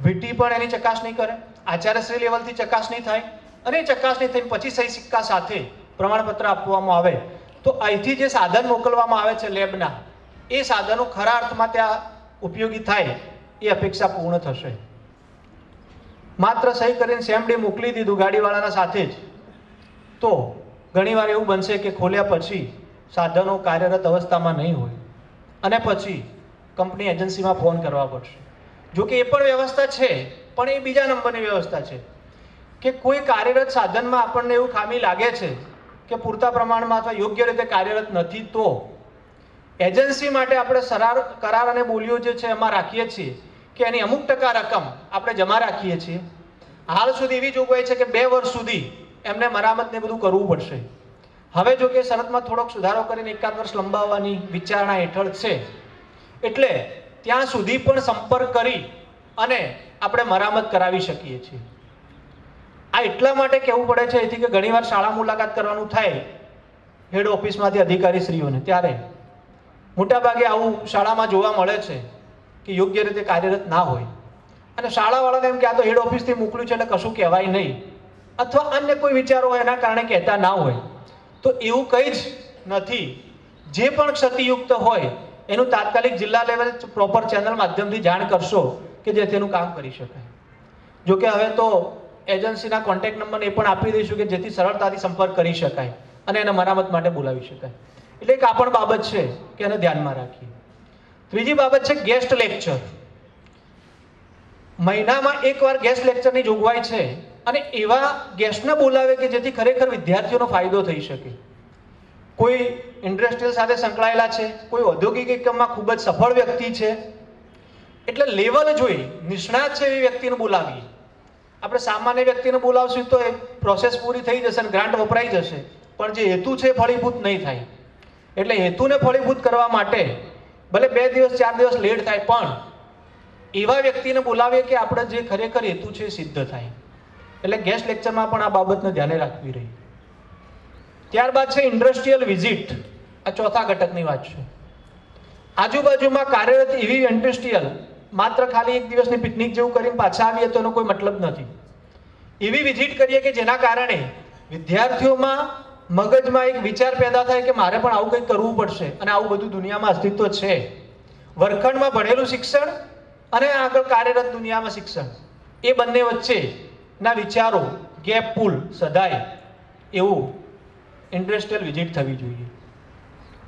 VT પણ એની ચકાસણી કરે, આચાર્યશ્રી લેવલથી ચકાસણી થાય અને ચકાસણી થઈને પછી સહી સિક્કા સાથે પ્રમાણપત્ર આપવામાં આવે. તો અહીંથી જે સાધન મોકલવામાં આવે છે લેબના, એ સાધનો ખરા અર્થમાં ત્યાં ઉપયોગી થાય એ અપેક્ષા પૂર્ણ થશે. માત્ર સહી કરીને સેમ ડે મોકલી દીધું ગાડીવાળાના સાથે જ, તો ઘણીવાર એવું બનશે કે ખોલ્યા પછી સાધનો કાર્યરત અવસ્થામાં નહીં હોય અને પછી કંપની એજન્સીમાં ફોન કરવા પડશે. જો કે એ પણ વ્યવસ્થા છે, પણ એ બીજા નંબરની વ્યવસ્થા છે કે કોઈ કાર્યરત સાધનમાં આપણને એવું ખામી લાગે છે કે પૂરતા પ્રમાણમાં અથવા યોગ્ય રીતે કાર્યરત નથી, તો એજન્સી માટે આપણે કરાર અને બોલીઓ જે છે એમાં રાખીએ છીએ કે એની અમુક ટકા રકમ આપણે જમા રાખીએ છીએ. હાલ સુધી એવી જોગવાઈ છે કે 2 વર્ષ સુધી એમને મરામત ને બધું કરવું પડશે. હવે જો કે શરતમાં થોડોક સુધારો કરીને 1 વર્ષ લંબાવવાની વિચારણા હેઠળ છે. એટલે ત્યાં સુધી પણ સંપર્ક કરી અને આપણે મરામત કરાવી શકીએ છીએ. આ એટલા માટે કહેવું પડે છે એથી કે ઘણીવાર શાળા મુલાકાત કરવાનું થાય હેડ ઓફિસમાંથી અધિકારીશ્રીઓને, ત્યારે મોટાભાગે આવું શાળામાં જોવા મળે છે કે યોગ્ય રીતે કાર્યરત ના હોય અને શાળાવાળાને એમ કે આ તો હેડ ઓફિસથી મોકલ્યું છે એટલે કશું કહેવાય નહીં, અથવા અન્ય કોઈ વિચારો હોય એના કારણે કહેતા ના હોય. તો એવું કંઈ જ નથી. જે પણ ક્ષતિયુક્ત હોય એનું તાત્કાલિક જિલ્લા લેવલ પ્રોપર ચેનલ માધ્યમથી જાણ કરશો કે જેથી એનું કામ કરી શકાય. જોકે હવે તો એજન્સીના કોન્ટેક્ટ નંબર એ પણ આપી દઈશું કે જેથી સરળતાથી સંપર્ક કરી શકાય અને એને મરામત માટે બોલાવી શકાય. એટલે એક આ પણ બાબત છે કે એને ધ્યાનમાં રાખીએ. ત્રીજી બાબત છે ગેસ્ટ લેક્ચર. મહિનામાં 1 વાર ગેસ્ટ લેક્ચરની જોગવાઈ છે અને એવા ગેસ્ટને બોલાવે કે જેથી ખરેખર વિદ્યાર્થીઓનો ફાયદો થઈ શકે. કોઈ ઇન્ડસ્ટ્રીયલ સાથે સંકળાયેલા છે, કોઈ ઔદ્યોગિક એકમમાં ખૂબ જ સફળ વ્યક્તિ છે, એટલે લેવલ જોઈ નિષ્ણાત છે એવી વ્યક્તિને બોલાવીએ. આપણે સામાન્ય વ્યક્તિને બોલાવશું તો એ પ્રોસેસ પૂરી થઈ જશે અને ગ્રાન્ટ વપરાઈ જશે, પણ જે હેતુ છે ફળીભૂત નહીં થાય. એટલે હેતુને ફળીભૂત કરવા માટે ભલે 2 દિવસ 4 દિવસ લેટ થાય, પણ એવા વ્યક્તિને બોલાવીએ કે આપણે જે ખરેખર હેતુ છે એ સિદ્ધ થાય. એટલે ગેસ્ટ લેક્ચરમાં પણ આ બાબતને ધ્યાને રાખવી રહી. ત્યારબાદ છે ઇન્ડસ્ટ્રીયલ વિઝિટ. આ ચોથા ઘટકની વાત છે. આજુબાજુમાં કાર્યરત એવી ઇન્ડસ્ટ્રીયલ માત્ર ખાલી 1 દિવસની પિકનિક જેવું કરીને પાછા આવીએ તો એનો કોઈ મતલબ નથી. એવી વિઝિટ કરીએ કે જેના કારણે વિદ્યાર્થીઓમાં મગજમાં એક વિચાર પેદા થાય કે મારે પણ આવું કંઈક કરવું પડશે અને આવું બધું દુનિયામાં અસ્તિત્વ છે. વર્ગખંડમાં ભણેલું શિક્ષણ અને આગળ કાર્યરત દુનિયામાં શિક્ષણ, એ બંને વચ્ચેના વિચારો ગેપ પુલ સદાય એવું ઇન્ડસ્ટ્રીયલ વિઝિટ થવી જોઈએ.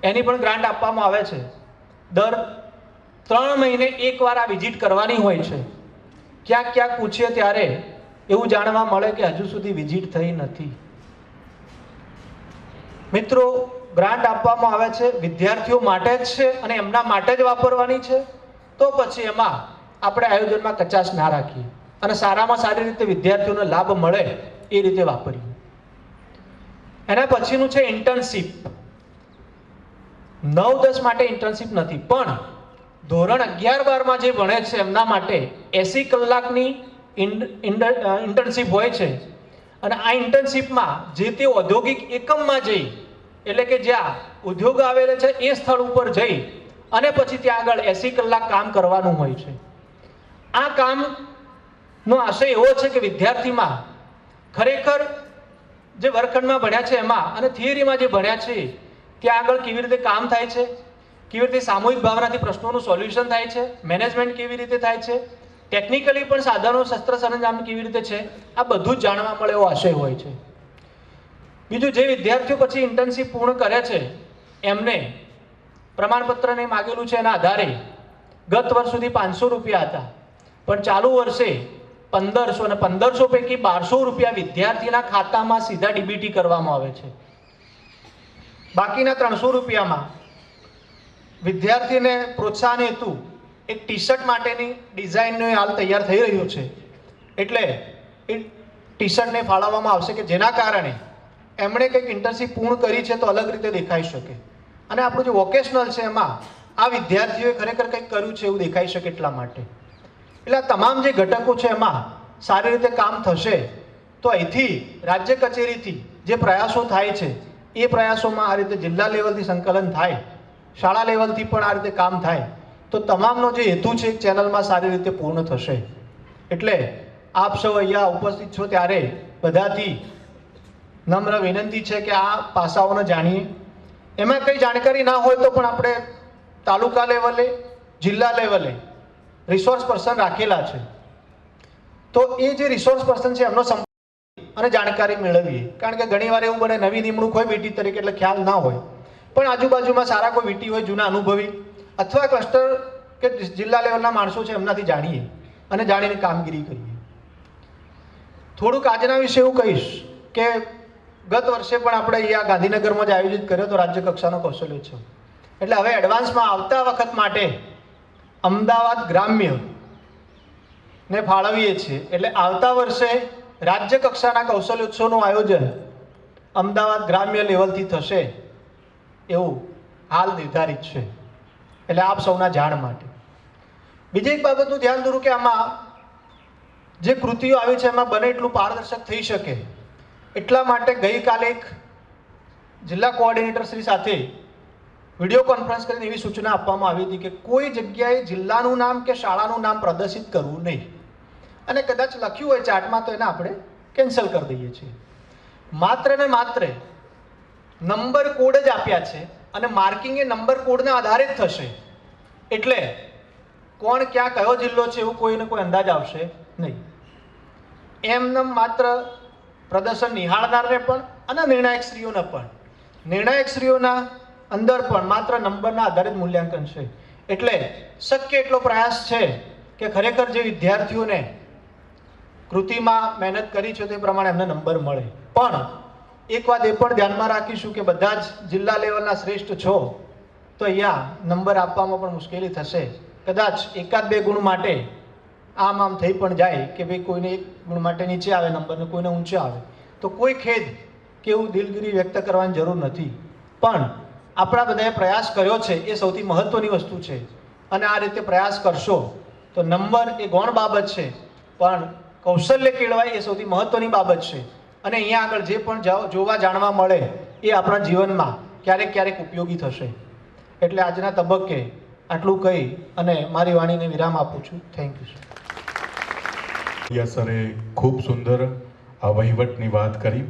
એની પણ ગ્રાન્ટ આપવામાં આવે છે. દર 3 મહિને એકવાર આ વિઝિટ કરવાની હોય છે. ક્યાંક ક્યાંક પૂછીએ ત્યારે એવું જાણવા મળે કે હજુ સુધી વિઝિટ થઈ નથી. મિત્રો, ગ્રાન્ટ આપવામાં આવે છે વિદ્યાર્થીઓ માટે જ છે અને એમના માટે જ વાપરવાની છે. તો પછી એમાં આપણે આયોજનમાં કચાશ ના રાખીએ અને સારામાં સારી રીતે વિદ્યાર્થીઓને લાભ મળે એ રીતે વાપરીએ. એના પછીનું છે ઇન્ટર્નશીપ. 9-10 માટે ઇન્ટર્નશીપ નથી, પણ ધોરણ 11-12માં જે ભણે છે એમના માટે 80 કલાકની ઇન્ટર્નશીપ હોય છે. અને આ ઇન્ટર્નશીપમાં જે તે ઔદ્યોગિક એકમમાં જઈ, એટલે કે જ્યાં ઉદ્યોગ આવેલા છે એ સ્થળ ઉપર જઈ અને પછી ત્યાં આગળ 80 કલાક કામ કરવાનું હોય છે. આ કામનો આશય એવો છે કે વિદ્યાર્થીમાં ખરેખર જે વર્ગખંડમાં ભણ્યા છે એમાં અને થિયરીમાં જે ભણ્યા છે ત્યાં આગળ કેવી રીતે કામ થાય છે, કેવી રીતે સામૂહિક ભાવનાથી પ્રશ્નોનું સોલ્યુશન થાય છે, મેનેજમેન્ટ કેવી રીતે થાય છે, ટેકનિકલી પણ સાધનો શસ્ત્ર સરંજામ કેવી રીતે છે, આ બધું જ જાણવા મળે એવો આશય હોય છે. બીજું, જે વિદ્યાર્થીઓ પછી ઇન્ટર્નશીપ પૂર્ણ કરે છે એમને પ્રમાણપત્રને માગેલું છે એના આધારે ગત વર્ષ સુધી 500 રૂપિયા હતા, પણ ચાલુ વર્ષે 1500 અને 1500 પૈકી 1200 રૂપિયા વિદ્યાર્થીના ખાતામાં સીધા ડીબીટી કરવામાં આવે છે. બાકીના 300 રૂપિયામાં વિદ્યાર્થીને પ્રોત્સાહન હેતુ એક ટી શર્ટ માટેની ડિઝાઇનનો હાલ તૈયાર થઈ રહ્યું છે. એટલે એ ટી શર્ટને ફાળવવામાં આવશે કે જેના કારણે એમણે કંઈક ઇન્ટર્નશીપ પૂર્ણ કરી છે તો અલગ રીતે દેખાઈ શકે. અને આપણું જે વોકેશનલ છે એમાં આ વિદ્યાર્થીઓએ ખરેખર કંઈક કર્યું છે એવું દેખાઈ શકે એટલા માટે. એટલે આ તમામ જે ઘટકો છે એમાં સારી રીતે કામ થશે તો અહીંથી રાજ્ય કચેરીથી જે પ્રયાસો થાય છે એ પ્રયાસોમાં આ રીતે જિલ્લા લેવલથી સંકલન થાય, શાળા લેવલથી પણ આ રીતે કામ થાય તો તમામનો જે હેતુ છે એક ચેનલમાં સારી રીતે પૂર્ણ થશે. એટલે આપ સૌ અહીંયા ઉપસ્થિત છો ત્યારે બધાથી નમ્ર વિનંતી છે કે આ પાસાઓને જાણીએ. એમાં કંઈ જાણકારી ના હોય તો પણ આપણે તાલુકા લેવલે, જિલ્લા લેવલે રિસોર્સ પર્સન રાખેલા છે. તો એ જે રિસોર્સ પર્સન છે એમનો સંપર્ક અને જાણકારી મેળવીએ. કારણ કે ઘણીવાર એવું બને નવી નિમણૂક હોય વીટી તરીકે એટલે ખ્યાલ ના હોય, પણ આજુબાજુમાં સારા કોઈ વીટી હોય જૂના અનુભવી અથવા ક્લસ્ટર કે જિલ્લા લેવલના માણસો છે એમનાથી જાણીએ અને જાણીને કામગીરી કરીએ. થોડુંક આજના વિશે એવું કહીશ કે ગત વર્ષે પણ આપણે અહીંયા ગાંધીનગરમાં જ આયોજિત કર્યો તો રાજ્ય કક્ષાનો કૌશલ્યોત્સવ. એટલે હવે એડવાન્સમાં આવતા વખત માટે અમદાવાદ ગ્રામ્ય ને ફાળવીએ છીએ. એટલે આવતા વર્ષે રાજ્ય કક્ષાના કૌશલ્યોત્સવનું આયોજન અમદાવાદ ગ્રામ્ય લેવલથી થશે એવું હાલ નિર્ધારિત છે. એટલે આપ સૌના જાણ માટે. બીજી એક બાબતનું ધ્યાન દોરું કે આમાં જે કૃતિઓ આવી છે એમાં બને એટલું પારદર્શક થઈ શકે એટલા માટે ગઈકાલે એક જિલ્લા કોઓર્ડિનેટર શ્રી સાથે વિડીયો કોન્ફરન્સ કરીને એવી સૂચના આપવામાં આવી હતી કે કોઈ જગ્યાએ જિલ્લાનું નામ કે શાળાનું નામ પ્રદર્શિત કરવું નહીં. અને કદાચ લખ્યું હોય ચાર્ટમાં તો એને આપણે કેન્સલ કરી દઈએ છીએ. માત્ર ને માત્ર નંબર કોડ જ આપ્યા છે અને માર્કિંગ એ નંબર કોડના આધારે જ થશે. એટલે કોણ ક્યાં કયો જિલ્લો છે એવું કોઈને કોઈ અંદાજ આવશે નહીં. એમને માત્ર પ્રદર્શન નિહાળનારને પણ અને નિર્ણાયકશ્રીઓને પણ નિર્ણાયકશ્રીઓના અંદર પણ માત્ર નંબરના આધારે જ મૂલ્યાંકન છે. એટલે શક્ય એટલો પ્રયાસ છે કે ખરેખર જે વિદ્યાર્થીઓને કૃતિમાં મહેનત કરી છે તે પ્રમાણે એમને નંબર મળે. પણ એક વાત એ પણ ધ્યાનમાં રાખીશું કે બધા જ જિલ્લા લેવલના શ્રેષ્ઠ છો તો અહીંયા નંબર આપવામાં પણ મુશ્કેલી થશે. કદાચ 1-2 ગુણ માટે આમ થઈ પણ જાય કે ભાઈ કોઈને 1 ગુણ માટે નીચે આવે નંબર ને કોઈને ઊંચો આવે તો કોઈ ખેદ કે એવું દિલગીરી વ્યક્ત કરવાની જરૂર નથી. પણ આપણા બધાએ પ્રયાસ કર્યો છે એ સૌથી મહત્ત્વની વસ્તુ છે. અને આ રીતે પ્રયાસ કરશો તો નંબર એ ગૌણ બાબત છે, પણ કૌશલ્ય કેળવાય એ સૌથી મહત્ત્વની બાબત છે. અને અહીંયા આગળ જે પણ જોવા જાણવા મળે એ આપણા જીવનમાં ક્યારેક ક્યારેક ઉપયોગી થશે. એટલે આજના તબક્કે આટલું કહી અને મારી વાણીને વિરામ આપું છું. Thank you sir. યા સરે ખૂબ સુંદર આ વહીવટની વાત કરી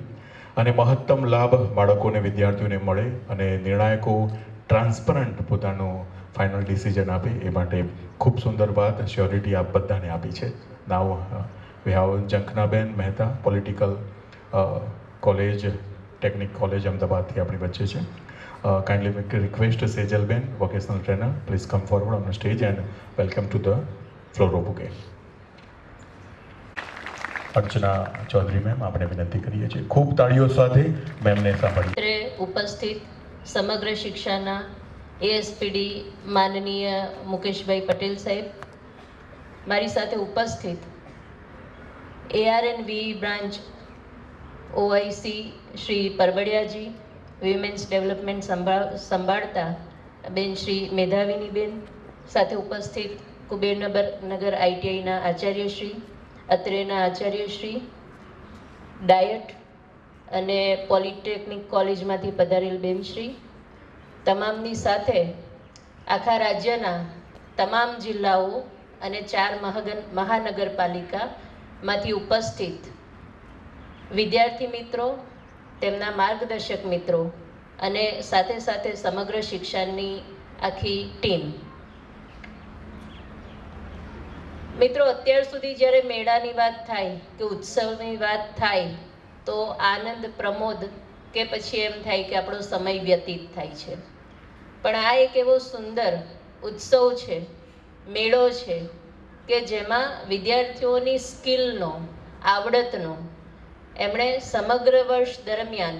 અને મહત્તમ લાભ બાળકોને વિદ્યાર્થીઓને મળે અને નિર્ણાયકો ટ્રાન્સપરન્ટ પોતાનું ફાઇનલ ડિસિઝન આપે એ માટે ખૂબ સુંદર વાત શ્યોરિટી આપ બધાને આપી છે. Now we have Jankhanaben Mehta, political college, technic college અમદાવાદથી આપણી વચ્ચે છે. Kindly request Sejalben, vocational trainer, please come forward on the stage and welcome to the flower of bouquet. Archana Chaudhary ma'am, આપણે વિનંતી કરીએ છીએ ખૂબ તાળીઓ સાથે મેમને સાંભળીએ. ઉપસ્થિત સમગ્ર શિક્ષાના એએસપીડી માનનીય મુકેશભાઈ પટેલ સાહેબ, મારી સાથે ઉપસ્થિત ARNV branch OIC Shri Parbadiyaji, women's development સંભાળતા બેન શ્રી મેધાવિનીબેન, સાથે ઉપસ્થિત કુબેરનગર ITIના આચાર્યશ્રી, અત્રેના આચાર્યશ્રી, ડાયટ અને પોલિટેકનિક કોલેજમાંથી પધારેલ બેનશ્રી, તમામની સાથે આખા રાજ્યના તમામ જિલ્લાઓ અને 4 મહાનગરપાલિકામાંથી ઉપસ્થિત વિદ્યાર્થી મિત્રો, તેમના માર્ગદર્શક મિત્રો અને સાથે સાથે સમગ્ર શિક્ષણની આખી ટીમ. મિત્રો, અત્યાર સુધી જ્યારે મેળાની વાત થાય કે ઉત્સવની વાત થાય તો આનંદ પ્રમોદ કે પછી એમ થાય કે આપણો સમય વ્યતીત થાય છે. પણ આ એક એવો સુંદર ઉત્સવ છે, મેળો છે કે જેમાં વિદ્યાર્થીઓની સ્કિલનો, આવડતનો એમણે સમગ્ર વર્ષ દરમિયાન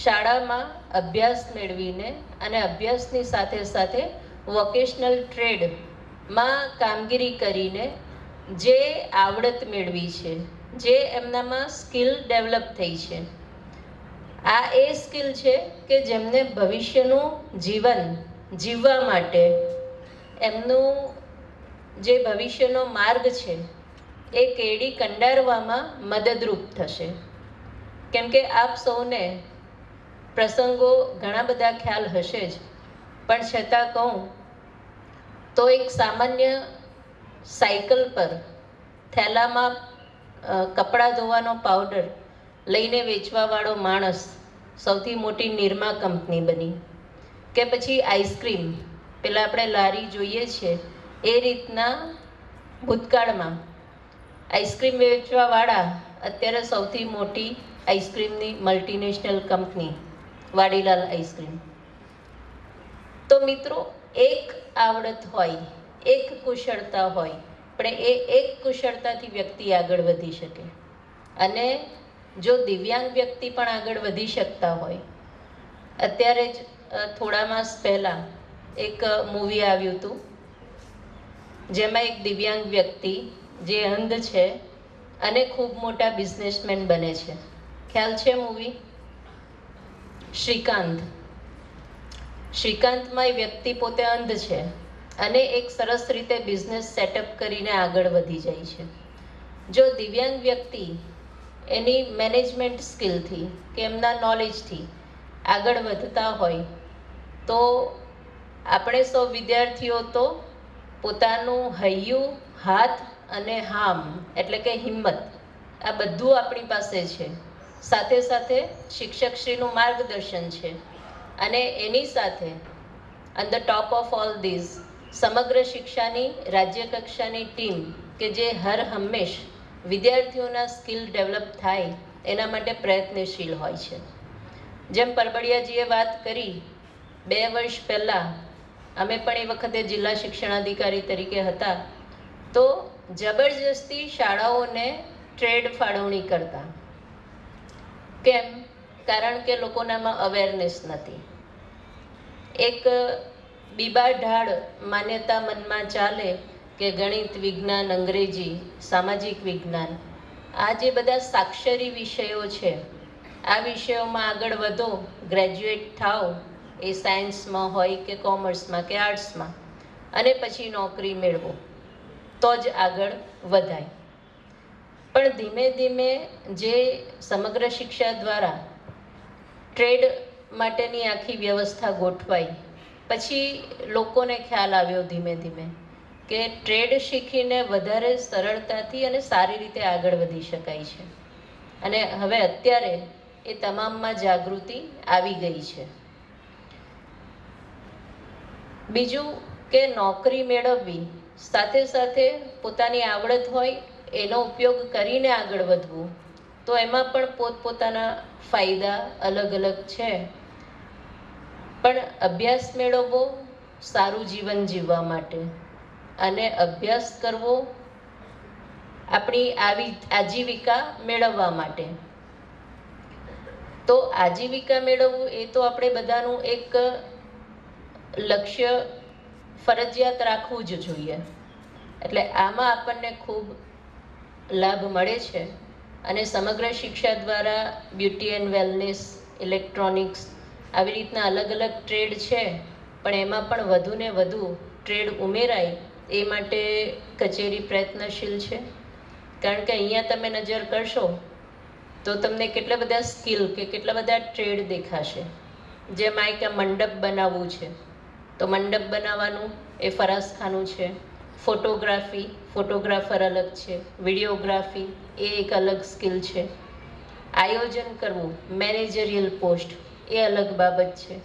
શાળામાં અભ્યાસ મેળવીને અને અભ્યાસની સાથે સાથે વોકેશનલ ટ્રેડમાં કામગીરી કરીને જે આવડત મેળવી છે, જે એમનામાં સ્કિલ ડેવલપ થઈ છે, આ એ સ્કિલ છે કે જેમને ભવિષ્યનું જીવન જીવવા માટે એમનું જે ભવિષ્યનો માર્ગ છે એ કેડી કંડારવામાં મદદરૂપ થશે. કેમ કે આપ સૌને પ્રસંગો ઘણા બધા ખ્યાલ હશે જ, પણ છતાં કહું તો એક સામાન્ય સાયકલ પર થેલામાં કપડાં ધોવાનો પાવડર લઈને વેચવાવાળો માણસ સૌથી મોટી નિરમા કંપની બની, કે પછી આઈસ્ક્રીમ પેલા આપણે લારી જોઈએ છીએ એ રીતના ભૂતકાળમાં આઈસ્ક્રીમ વેચવાવાળા અત્યારે સૌથી મોટી આઈસ્ક્રીમની મલ્ટીનેશનલ કંપની વાડીલાલ આઈસ્ક્રીમ. તો મિત્રો, એક આવડત હોય, એક કુશળતા હોય, પણ એ એક કુશળતાથી વ્યક્તિ આગળ વધી શકે. અને જો દિવ્યાંગ વ્યક્તિ પણ આગળ વધી શકતા હોય, અત્યારે જ થોડા માસ પહેલાં એક મૂવી આવ્યું હતું જેમાં એક દિવ્યાંગ વ્યક્તિ જે અંધ છે અને ખૂબ મોટા બિઝનેસમેન બને છે. ખ્યાલ છે મૂવી? શ્રીકાંત. શ્રીકાંતમાં એ વ્યક્તિ પોતે અંધ છે અને એક સરસ રીતે બિઝનેસ સેટઅપ કરીને આગળ વધી જાય છે. જો દિવ્યાંગ વ્યક્તિ એની મેનેજમેન્ટ સ્કિલથી કે એમના નોલેજથી આગળ વધતા હોય તો આપણે સૌ વિદ્યાર્થીઓ તો પોતાનું હૈયું, હાથ અને હામ એટલે કે હિંમત, આ બધું આપણી પાસે છે. સાથે સાથે શિક્ષકશ્રીનું માર્ગદર્શન છે અને એની સાથે on the top of all this સમગ્ર શિક્ષાની રાજ્ય કક્ષાની ટીમ કે જે હર હંમેશ વિદ્યાર્થીઓના સ્કિલ ડેવલપ થાય એના માટે પ્રયત્નશીલ હોય છે. જેમ પરબડિયાજીએ વાત કરી, 2 વર્ષ પહેલાં અમે પણ એ વખતે જિલ્લા શિક્ષણાધિકારી તરીકે હતા તો જબરજસ્તી શાળાઓને ટ્રેડ ફાળવણી કરતા. કેમ? કારણ કે લોકોનામાં અવેરનેસ નથી. એક બીબા ઢાળ માન્યતા મનમાં ચાલે કે ગણિત, વિજ્ઞાન, અંગ્રેજી, સામાજિક વિજ્ઞાન, આ જે બધા સાક્ષરી વિષયો છે, આ વિષયોમાં આગળ વધો, ગ્રેજ્યુએટ થાઓ એ સાયન્સમાં હોય કે કોમર્સમાં કે આર્ટ્સમાં, અને પછી નોકરી મેળવો તો જ આગળ વધાય. પણ ધીમે ધીમે જે સમગ્ર શિક્ષા દ્વારા ટ્રેડ માટેની આખી વ્યવસ્થા ગોઠવાઈ, પછી લોકોને ખ્યાલ આવ્યો ધીમે ધીમે કે ટ્રેડ શીખીને વધારે સરળતાથી અને સારી રીતે આગળ વધી શકાય છે. અને હવે અત્યારે એ તમામમાં જાગૃતિ આવી ગઈ છે. બીજું કે નોકરી મેળવવી સાથે સાથે પોતાની આવડત હોય એનો ઉપયોગ કરીને આગળ વધવું, તો એમાં પણ પોતપોતાના ફાયદા અલગ અલગ છે. પણ અભ્યાસ મેળવવો સારું જીવન જીવવા માટે, અને અભ્યાસ કરવો આપણી આજીવિકા મેળવવા માટે. તો આજીવિકા મેળવવું એ તો આપણે બધાનું એક લક્ષ્ય ફરજિયાત રાખવું જ જોઈએ. એટલે આમાં આપણને ખૂબ લાભ મળે છે. અને સમગ્ર શિક્ષા દ્વારા બ્યુટી એન્ડ વેલનેસ, ઇલેક્ટ્રોનિક્સ, આવી રીતના અલગ અલગ ટ્રેડ છે, પણ એમાં પણ વધુને વધુ ટ્રેડ ઉમેરાય એ માટે કચેરી પ્રયત્નશીલ છે. કારણ કે અહીંયા તમે નજર કરશો તો તમને કેટલા બધા સ્કિલ કે કેટલા બધા ટ્રેડ દેખાશે. જેમ આ કે મંડપ બનાવવું છે તો મંડપ બનાવવાનું એ ફરાસખાનું છે. ફોટોગ્રાફી, ફોટોગ્રાફર અલગ છે. વિડીયોગ્રાફી એ એક અલગ સ્કિલ છે. આયોજન કરવું, મેનેજરિયલ પોસ્ટ, એ અલગ બાબત છે.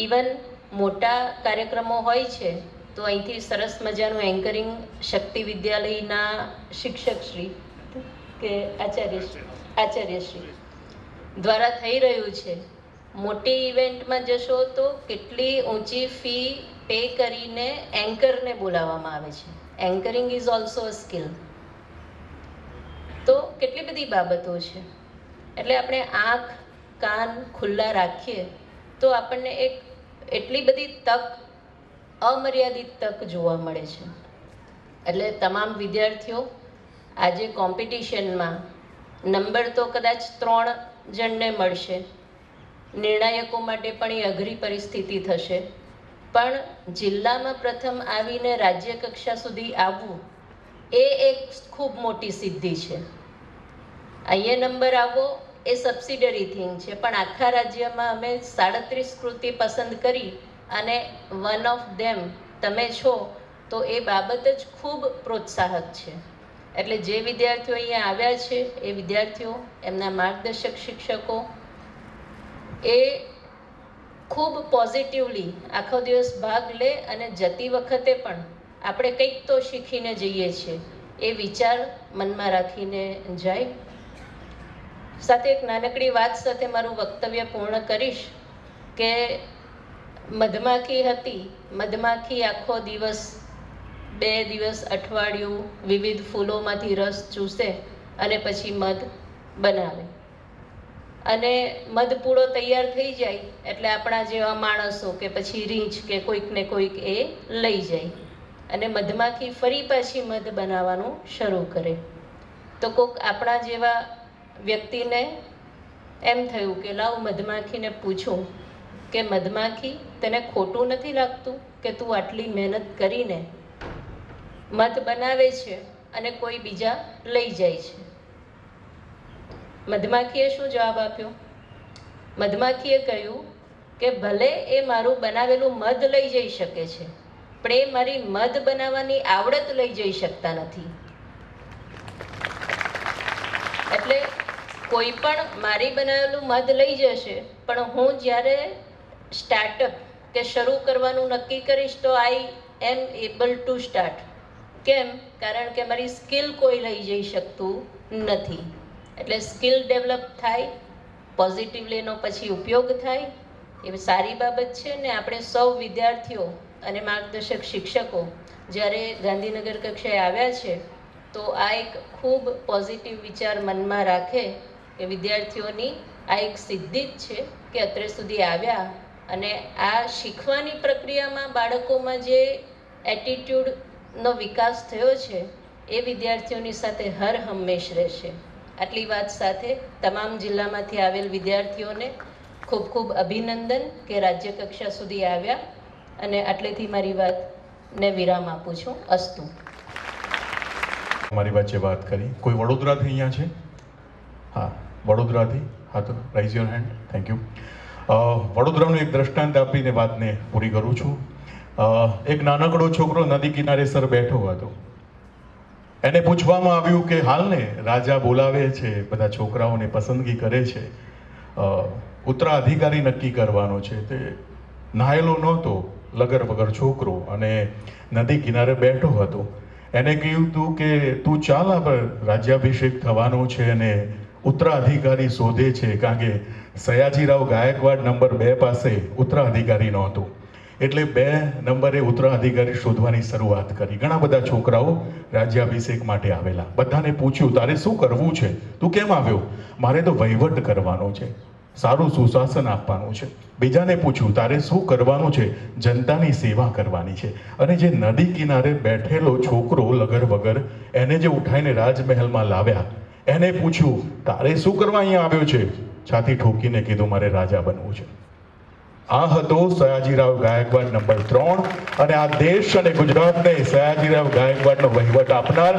ઇવન મોટા કાર્યક્રમો હોય છે તો અહીંથી સરસ મજાનું એન્કરિંગ શક્તિ વિદ્યાલયના શિક્ષકશ્રી કે આચાર્યશ્રી દ્વારા થઈ રહ્યું છે. મોટી ઇવેન્ટમાં જશો તો કેટલી ઊંચી ફી પે કરીને એન્કરને બોલાવવામાં આવે છે. Anchoring is also a skill. તો કેટલી બધી બાબતો છે. એટલે આપણે આંખ કાન ખુલ્લા રાખીએ તો આપણને એક એટલી બધી તક, અમર્યાદિત તક જોવા મળે છે. એટલે તમામ વિદ્યાર્થીઓ આજે કોમ્પિટિશનમાં નંબર તો કદાચ 3 જણને મળશે. નિર્ણાયકો માટે પણ એ અઘરી પરિસ્થિતિ થશે. પણ જિલ્લામાં પ્રથમ આવીને રાજ્ય કક્ષા સુધી આવવું એ એક ખૂબ મોટી સિદ્ધિ છે. અહીંયા નંબર આવવો એ સબસિડરી થિંગ છે, પણ આખા રાજ્યમાં અમે 37 કૃતિ પસંદ કરી અને વન ઓફ ધેમ તમે છો, તો એ બાબત જ ખૂબ પ્રોત્સાહક છે. એટલે જે વિદ્યાર્થીઓ અહીંયા આવ્યા છે એ વિદ્યાર્થીઓ, એમના માર્ગદર્શક શિક્ષકો એ ખૂબ પોઝિટિવલી આખો દિવસ ભાગ લે અને જતી વખતે પણ આપણે કંઈક તો શીખીને જઈએ છીએ એ વિચાર મનમાં રાખીને જાય. સાથે એક નાનકડી વાત સાથે મારું વક્તવ્ય પૂર્ણ કરીશ કે મધમાખી હતી. મધમાખી આખો દિવસ, 2 દિવસ, અઠવાડિયું વિવિધ ફૂલોમાંથી રસ ચૂસે અને પછી મધ બનાવે. અને મધ પૂળો તૈયાર થઈ જાય એટલે આપણા જેવા માણસો કે પછી રીંછ કે કોઈક ને કોઈક એ લઈ જાય અને મધમાખી ફરી પાછી મધ બનાવવાનું શરૂ કરે. તો કોઈક આપણા જેવા વ્યક્તિને એમ થયું કે લાવ મધમાખીને પૂછું કે મધમાખી, તને ખોટું નથી લાગતું કે તું આટલી મહેનત કરીને મધ બનાવે છે અને કોઈ બીજા લઈ જાય છે? મધમાખીએ શું જવાબ આપ્યો? મધમાખીએ કહ્યું કે ભલે એ મારું બનાવેલું મધ લઈ જઈ શકે છે, પણ એ મારી મધ બનાવવાની આવડત લઈ જઈ શકતા નથી. એટલે કોઈ પણ મારી બનાવેલું મધ લઈ જશે, પણ હું જ્યારે સ્ટાર્ટઅપ કે શરૂ કરવાનું નક્કી કરીશ તો આઈ એમ એબલ ટુ સ્ટાર્ટ. કેમ? કારણ કે મારી સ્કિલ કોઈ લઈ જઈ શકતું નથી. એટલે સ્કિલ ડેવલપ થાય, પોઝિટિવલી એનો પછી ઉપયોગ થાય, એ સારી બાબત છે. ને આપણે સૌ વિદ્યાર્થીઓ અને માર્ગદર્શક શિક્ષકો જ્યારે ગાંધીનગર કક્ષાએ આવ્યા છે તો આ એક ખૂબ પોઝિટિવ વિચાર મનમાં રાખે કે વિદ્યાર્થીઓની આ એક સિદ્ધિ જ છે કે અત્રે સુધી આવ્યા અને આ શીખવાની પ્રક્રિયામાં બાળકોમાં જે એટીટ્યૂડનો વિકાસ થયો છે એ વિદ્યાર્થીઓની સાથે હર હંમેશ રહેશે. આટલી વાત સાથે તમામ જિલ્લામાંથી આવેલ વિદ્યાર્થીઓને ખૂબ ખૂબ અભિનંદન કે રાજ્ય કક્ષા સુધી આવ્યા, અને આટલેથી મારી વાતને વિરામ આપું છું. અસ્તુ. મારી વચ્ચે વાત કરી. કોઈ વડોદરાથી અહીંયા છે? હા, વડોદરાથી. હા, તો raise your hand. Thank you. વડોદરાનું એક દ્રષ્ટાંત આપીને વાતને પૂરી કરું છું. એક નાનકડો છોકરો નદી કિનારે સર બેઠો હતો. એને પૂછવામાં આવ્યું કે હાલને રાજા બોલાવે છે, બધા છોકરાઓને પસંદગી કરે છે, ઉત્તરાધિકારી નક્કી કરવાનો છે. તે નાયેલો નહોતો, લગર વગર છોકરો, અને નદી કિનારે બેઠો હતો. એને કહ્યું હતું કે તું ચાલ, આપણે રાજ્યાભિષેક થવાનો છે અને ઉત્તરાધિકારી શોધે છે, કારણ કે સયાજીરાવ ગાયકવાડ નંબર 2 પાસે ઉત્તરાધિકારી નહોતો, એટલે 2 નંબરે ઉત્તરાધિકારી શોધવાની શરૂઆત કરી. ઘણા બધા છોકરાઓ રાજ્યાભિષેક માટે આવેલા. બધાને પૂછ્યું, તારે શું કરવું છે? તું કેમ આવ્યો? મારે તો વહીવટ કરવાનો છે, સારું સુશાસન આપવાનું છે. બીજાને પૂછ્યું, તારે શું કરવાનું છે? જનતાની સેવા કરવાની છે. અને જે નદી કિનારે બેઠેલો છોકરો લગર વગર, એને જે ઉઠાઈને રાજમહેલમાં લાવ્યા, એને પૂછ્યું, તારે શું કરવા અહીંયા આવ્યો છે? છાતી ઠોકીને કીધું, મારે રાજા બનવું છે. આ હતો સયાજીરાવ ગાયકવાડ નંબર 3, અને આ દેશ અને ગુજરાતને સયાજીરાવ ગાયકવાડનો વહીવટ આપનાર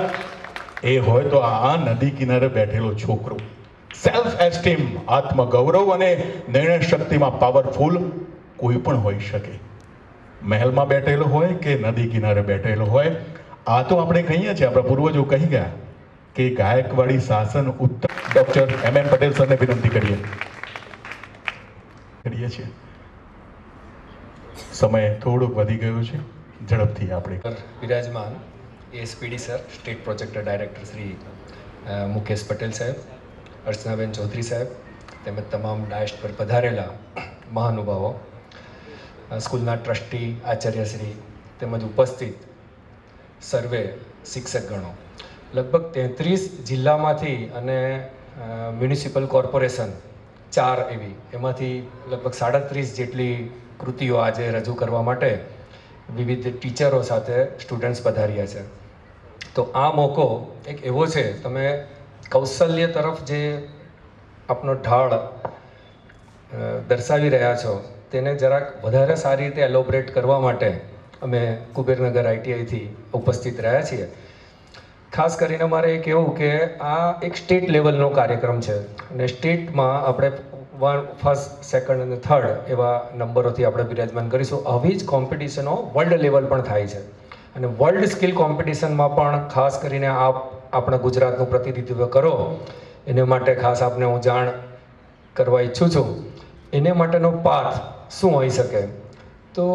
એ હોય તો આ નદી કિનારે બેઠેલો છોકરો. સેલ્ફ એસ્ટીમ, આત્મગૌરવ અને નિર્ણય શક્તિમાં પાવરફુલ કોઈ પણ હોઈ શકે. મહેલમાં બેઠેલો હોય કે નદી કિનારે બેઠેલો હોય. આ તો આપણે કહીએ છીએ, આપણા પૂર્વજો કહી ગયા કે ગાયકવાડી શાસન ઉત્તમ. ડોક્ટર MM પટેલ સરને વિનંતી કરીએ છીએ. સમય થોડોક વધી ગયો છે, ઝડપથી આપણે. વિરાજમાન ASPD sir, state project director Shri Mukesh Patel સાહેબ, અર્ચનાબેન ચૌધરી સાહેબ, તેમજ તમામ ડાયસ્ટ પર પધારેલા મહાનુભાવો, સ્કૂલના ટ્રસ્ટી, આચાર્યશ્રી, તેમજ ઉપસ્થિત સર્વે શિક્ષકગણો. લગભગ 33 જિલ્લામાંથી અને મ્યુનિસિપલ કોર્પોરેશન 4 એવી, એમાંથી લગભગ 37 જેટલી કૃતિઓ આજે રજૂ કરવા માટે વિવિધ ટીચરો સાથે સ્ટુડન્ટ્સ પધાર્યા છે. તો આ મોકો એક એવો છે, તમે કૌશલ્ય તરફ જે આપનો ઢાળ દર્શાવી રહ્યા છો તેને જરાક વધારે સારી રીતે એલોબરેટ કરવા માટે અમે કુબેરનગર ITIથી ઉપસ્થિત રહ્યા છીએ. ખાસ કરીને મારે એ કહેવું કે આ એક સ્ટેટ લેવલનો કાર્યક્રમ છે, અને સ્ટેટમાં આપણે 1, 1st, 2nd અને 3rd એવા નંબરોથી આપણે બિરાજમાન કરીશું. આવી જ કોમ્પિટિશનો વર્લ્ડ લેવલ પણ થાય છે, અને વર્લ્ડ સ્કિલ કોમ્પિટિશનમાં પણ ખાસ કરીને આપ આપણા ગુજરાતનું પ્રતિનિધિત્વ કરો, એને માટે ખાસ આપને હું જાણ કરવા ઈચ્છું છું. એને માટેનો પાથ શું હોઈ શકે? તો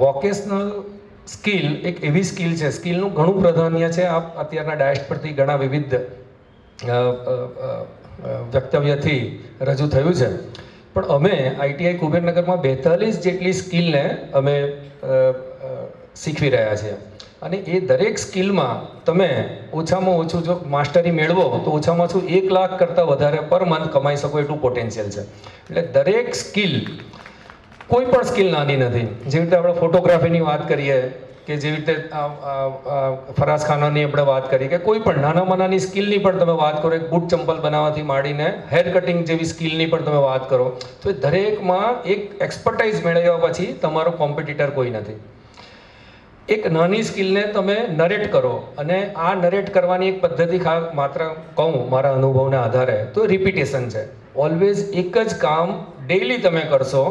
વોકેશનલ સ્કિલ એક એવી સ્કિલ છે, સ્કિલનું ઘણું પ્રાધાન્ય છે. આપ અત્યારના ડાયસ્ટ પરથી ઘણા વિવિધ વક્તવ્યથી રજૂ થયું છે, પણ અમે ITI કુબેરનગરમાં 42 જેટલી સ્કિલને અમે શીખવી રહ્યા છીએ. અને એ દરેક સ્કિલમાં તમે ઓછામાં ઓછું જો માસ્ટરી મેળવો તો ઓછામાં ઓછું 1 લાખ કરતાં વધારે પર મંથ કમાઈ શકો એટલું પોટેન્શિયલ છે. એટલે દરેક સ્કિલ, કોઈ પણ સ્કિલ નાની નથી. જેવી રીતે આપણે ફોટોગ્રાફીની વાત કરીએ, કે જેવી રીતે ફરાઝ ખાનની આપણે વાત કરી, કે કોઈ પણ નાનામાં નાની સ્કિલની પણ તમે વાત કરો, એક બૂટ ચંપલ બનાવવાથી માંડીને હેર કટિંગ જેવી સ્કિલની પણ તમે વાત કરો, તો એ દરેકમાં એક એક્સપર્ટાઇઝ મેળવ્યા પછી તમારો કોમ્પિટિટર કોઈ નથી. એક નાની સ્કિલને તમે નરેટ કરો, અને આ નરેટ કરવાની એક પદ્ધતિ માત્ર કહું મારા અનુભવના આધારે તો રિપીટેશન છે. ઓલવેઝ એક જ કામ ડેઈલી તમે કરશો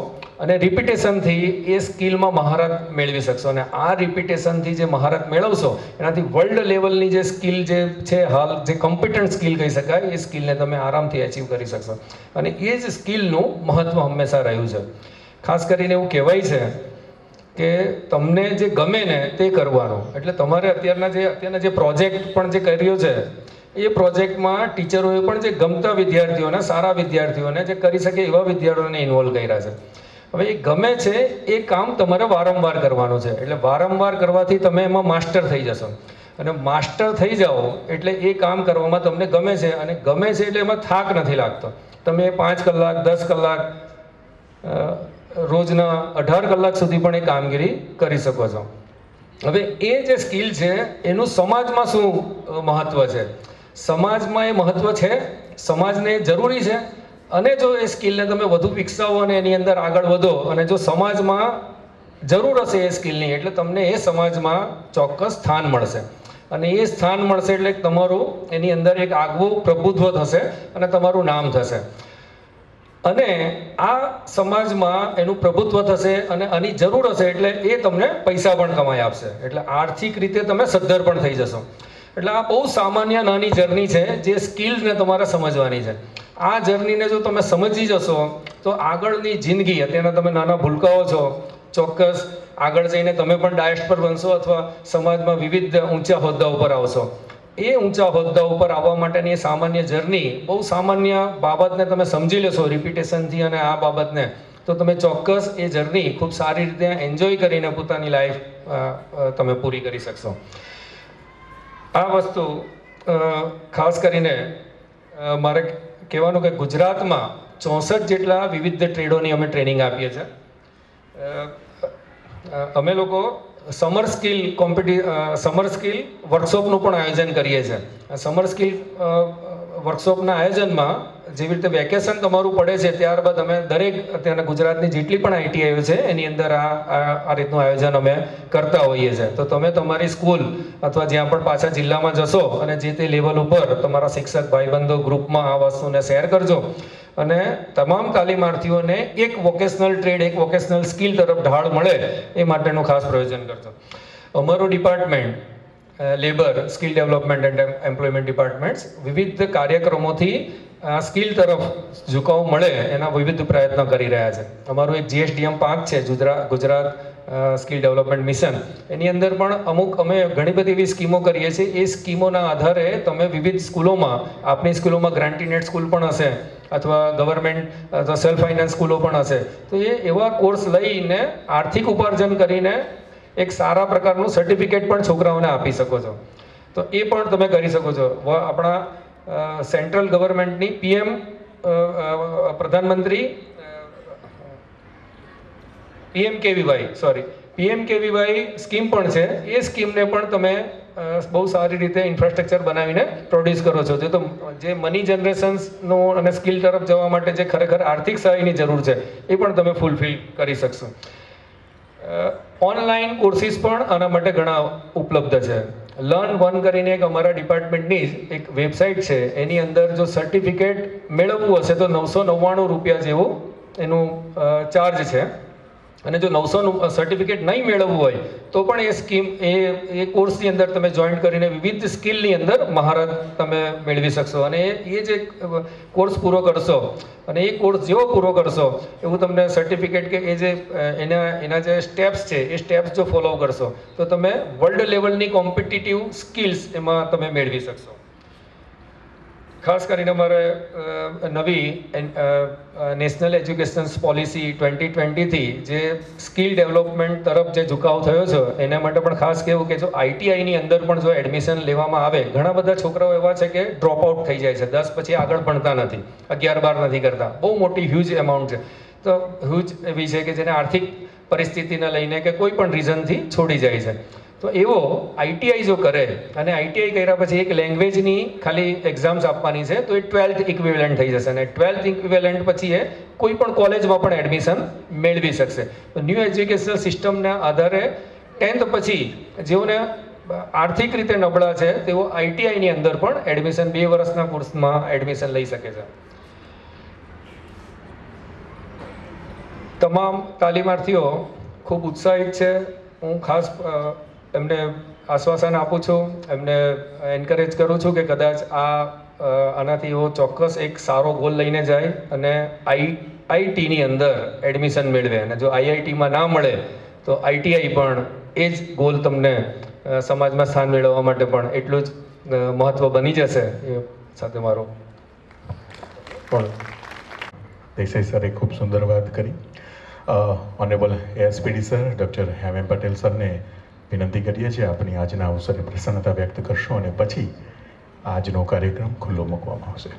અને રિપીટેશનથી એ સ્કિલમાં મહારત મેળવી શકશો. અને આ રિપીટેશનથી જે મહારત મેળવશો એનાથી વર્લ્ડ લેવલની જે સ્કિલ જે છે, હાલ જે કોમ્પિટન્ટ સ્કિલ કહી શકાય, એ સ્કિલને તમે આરામથી અચીવ કરી શકશો. અને એ જ સ્કિલનું મહત્ત્વ હંમેશા રહ્યું છે. ખાસ કરીને એવું કહેવાય છે કે તમને જે ગમે ને તે કરવાનું. એટલે તમારે અત્યારના જે પ્રોજેક્ટ પણ જે કર્યો છે, એ પ્રોજેક્ટમાં ટીચરોએ પણ જે ગમતા વિદ્યાર્થીઓને, સારા વિદ્યાર્થીઓને, જે કરી શકે એવા વિદ્યાર્થીઓને ઇન્વોલ્વ કર્યા છે. હવે એ ગમે છે એ કામ તમારે વારંવાર કરવાનું છે. એટલે વારંવાર કરવાથી તમે એમાં માસ્ટર થઈ જશો, અને માસ્ટર થઈ જાઓ એટલે એ કામ કરવામાં તમને ગમે છે, અને ગમે છે એટલે એમાં થાક નથી લાગતો. તમે 5 કલાક, 10 કલાક, રોજના 18 કલાક સુધી પણ એ કામગીરી કરી શકો છો. હવે એ જે સ્કિલ છે એનું સમાજમાં શું મહત્ત્વ છે? સમાજમાં એ મહત્ત્વ છે, સમાજને જરૂરી છે, અને જો એ સ્કિલને તમે વધુ વિકસાવો અને એની અંદર આગળ વધો અને જો સમાજમાં જરૂર હશે એ સ્કિલની, એટલે તમને એ સમાજમાં ચોક્કસ સ્થાન મળશે અને એ સ્થાન મળશે એટલે તમારું એની અંદર એક આગવું પ્રભુત્વ થશે અને તમારું નામ થશે અને આ સમાજમાં એનું પ્રભુત્વ થશે અને આની જરૂર હશે એટલે એ તમને પૈસા પણ કમાઈ આપશે, એટલે આર્થિક રીતે તમે સદ્ધર પણ થઈ જશો. એટલે આ બહુ સામાન્ય નાની જર્ની છે જે સ્કિલ્સને તમારે સમજવાની છે. આ જર્નીને જો તમે સમજી જશો તો આગળની જિંદગી, અત્યારના તમે નાના ભૂલકાઓ છો, ચોક્કસ આગળ જઈને તમે પણ ડાયસ પર બનશો અથવા સમાજમાં વિવિધ ઊંચા હોદ્દા ઉપર આવશો. એ ઊંચા હોદ્દા ઉપર આવવા માટેની સામાન્ય જર્ની, બહુ સામાન્ય બાબતને તમે સમજી લેશો રિપીટેશનથી અને આ બાબતને, તો તમે ચોક્કસ એ જર્ની ખૂબ સારી રીતે એન્જોય કરીને પોતાની લાઈફ તમે પૂરી કરી શકશો. આ વસ્તુ ખાસ કરીને મારે કહેવાનું કે ગુજરાતમાં 64 જેટલા વિવિધ ટ્રેડોની અમે ટ્રેનિંગ આપીએ છીએ. અમે લોકો સમર સ્કિલ વર્કશોપનું પણ આયોજન કરીએ છીએ. સમર સ્કિલ વર્કશોપના આયોજનમાં જેવી રીતે વેકેશન તમારું પડે છે ત્યારબાદ અમે દરેક અત્યારના ગુજરાતની જેટલી પણ આઈટીઆઈઓ છે એની અંદર આ રીતનું આયોજન અમે કરતા હોઈએ છીએ. તો તમે તમારી સ્કૂલ અથવા જ્યાં પણ પાછા જિલ્લામાં જશો અને જે તે લેવલ ઉપર તમારા શિક્ષક ભાઈબંધો ગ્રુપમાં આ વસ્તુને શેર કરજો અને તમામ તાલીમાર્થીઓને એક વોકેશનલ ટ્રેડ, એક વોકેશનલ સ્કિલ તરફ ઢાળ મળે એ માટેનું ખાસ પ્રયોજન કરજો. અમારું department labour, skill development and employment departments વિવિધ કાર્યક્રમોથી સ્કિલ તરફ ઝુકાવ મળે એના વિવિધ પ્રયત્નો કરી રહ્યા છે. અમારું એક GSDM 5 છે, ગુજરાત સ્કિલ ડેવલપમેન્ટ મિશન, એની અંદર પણ અમુક અમે ઘણી બધી એવી સ્કીમો કરીએ છીએ. એ સ્કીમોના આધારે તમે વિવિધ સ્કૂલોમાં, આપણી સ્કૂલોમાં ગ્રાન્ટીનેટ સ્કૂલ પણ હશે અથવા ગવર્મેન્ટ અથવા સેલ્ફ ફાઇનાન્સ સ્કૂલો પણ હશે, તો એ એવા કોર્સ લઈને આર્થિક ઉપાર્જન કરીને એક સારા પ્રકારનું સર્ટિફિકેટ પણ છોકરાઓને આપી શકો છો. તો એ પણ તમે કરી શકો છો. આપણા સેન્ટ્રલ ગવર્મેન્ટની પ્રધાનમંત્રી PMKVY સ્કીમ પણ છે. એ સ્કીમને પણ તમે બહુ સારી રીતે ઇન્ફ્રાસ્ટ્રક્ચર બનાવીને પ્રોડ્યુસ કરો છો. તો જે મની જનરેશન્સનું અને સ્કિલ તરફ જવા માટે જે ખરેખર આર્થિક સહાયની જરૂર છે એ પણ તમે ફૂલફિલ કરી શકશો. ઓનલાઈન કોર્સિસ પણ આના માટે ઘણા ઉપલબ્ધ છે. લર્ન1 કરીને એક અમારા ડિપાર્ટમેન્ટની જ એક વેબસાઇટ છે, એની અંદર જો સર્ટિફિકેટ મેળવવું હશે તો 999 રૂપિયા જેવું એનું ચાર્જ છે અને જો 900 સર્ટિફિકેટ નહીં મેળવવું હોય તો પણ એ સ્કીમ એ કોર્સની અંદર તમે જોઈન કરીને વિવિધ સ્કિલની અંદર મહારત તમે મેળવી શકશો. અને એ જે કોર્સ પૂરો કરશો અને એ કોર્સ જેવો પૂરો કરશો એવું તમને સર્ટિફિકેટ કે એ જે એના જે સ્ટેપ્સ છે એ સ્ટેપ્સ જો ફોલો કરશો તો તમે વર્લ્ડ લેવલની કોમ્પિટિટિવ સ્કિલ્સ એમાં તમે મેળવી શકશો. ખાસ કરીને અમારે નવી નેશનલ એજ્યુકેશન પોલિસી 2020થી જે સ્કિલ ડેવલપમેન્ટ તરફ જે ઝુકાવ થયો છે એના માટે પણ ખાસ કહેવું કે જો ITIની અંદર પણ જો એડમિશન લેવામાં આવે, ઘણા બધા છોકરાઓ એવા છે કે ડ્રોપ આઉટ થઈ જાય છે, 10 પછી આગળ ભણતા નથી, 11-12 નથી કરતા. બહુ મોટી હ્યુજ એમાઉન્ટ છે. તો હ્યુજ એવી છે કે જેને આર્થિક પરિસ્થિતિને લઈને કે કોઈ પણ રીઝનથી છોડી જાય છે. તો એવો ITI જો કરે અને ITI કર્યા પછી એક લેંગ્વેજની ખાલી એક્ઝામ્સ આપવાની છે તો એ 12th ઇક્વિવેલન્ટ થઈ જશે અને 12th ઇક્વિવેલન્ટ પછી એ કોઈ પણ કોલેજમાં પણ એડમિશન મેળવી શકશે. તો ન્યૂ એજ્યુકેશનલ સિસ્ટમના આધારે 10th પછી જેઓને આર્થિક રીતે નબળા છે તેઓ ITIની અંદર પણ એડમિશન 2 વર્ષના કોર્સમાં એડમિશન લઈ શકે છે. તમામ તાલીમાર્થીઓ ખૂબ ઉત્સાહિત છે. હું ખાસ એમને આશ્વાસન આપું છું, એમને એન્કરેજ કરું છું કે કદાચ આનાથી એવો ચોક્કસ એક સારો ગોલ લઈને જાય અને IITની અંદર એડમિશન મેળવે અને જો IITમાં ના મળે તો ITI પણ એ જ ગોલ તમને સમાજમાં સ્થાન મેળવવા માટે પણ એટલું જ મહત્ત્વ બની જશે. એ સાથે મારો પણ દેસાઈ સરે ખૂબ સુંદર વાત કરી. ઓનેબલ ASPD sir doctor MM Patel સરને વિનંતી કરીએ છીએ આપણી આજના અવસરે પ્રસન્નતા વ્યક્ત કરશો અને પછી આજનો કાર્યક્રમ ખુલ્લો મૂકવામાં આવશે.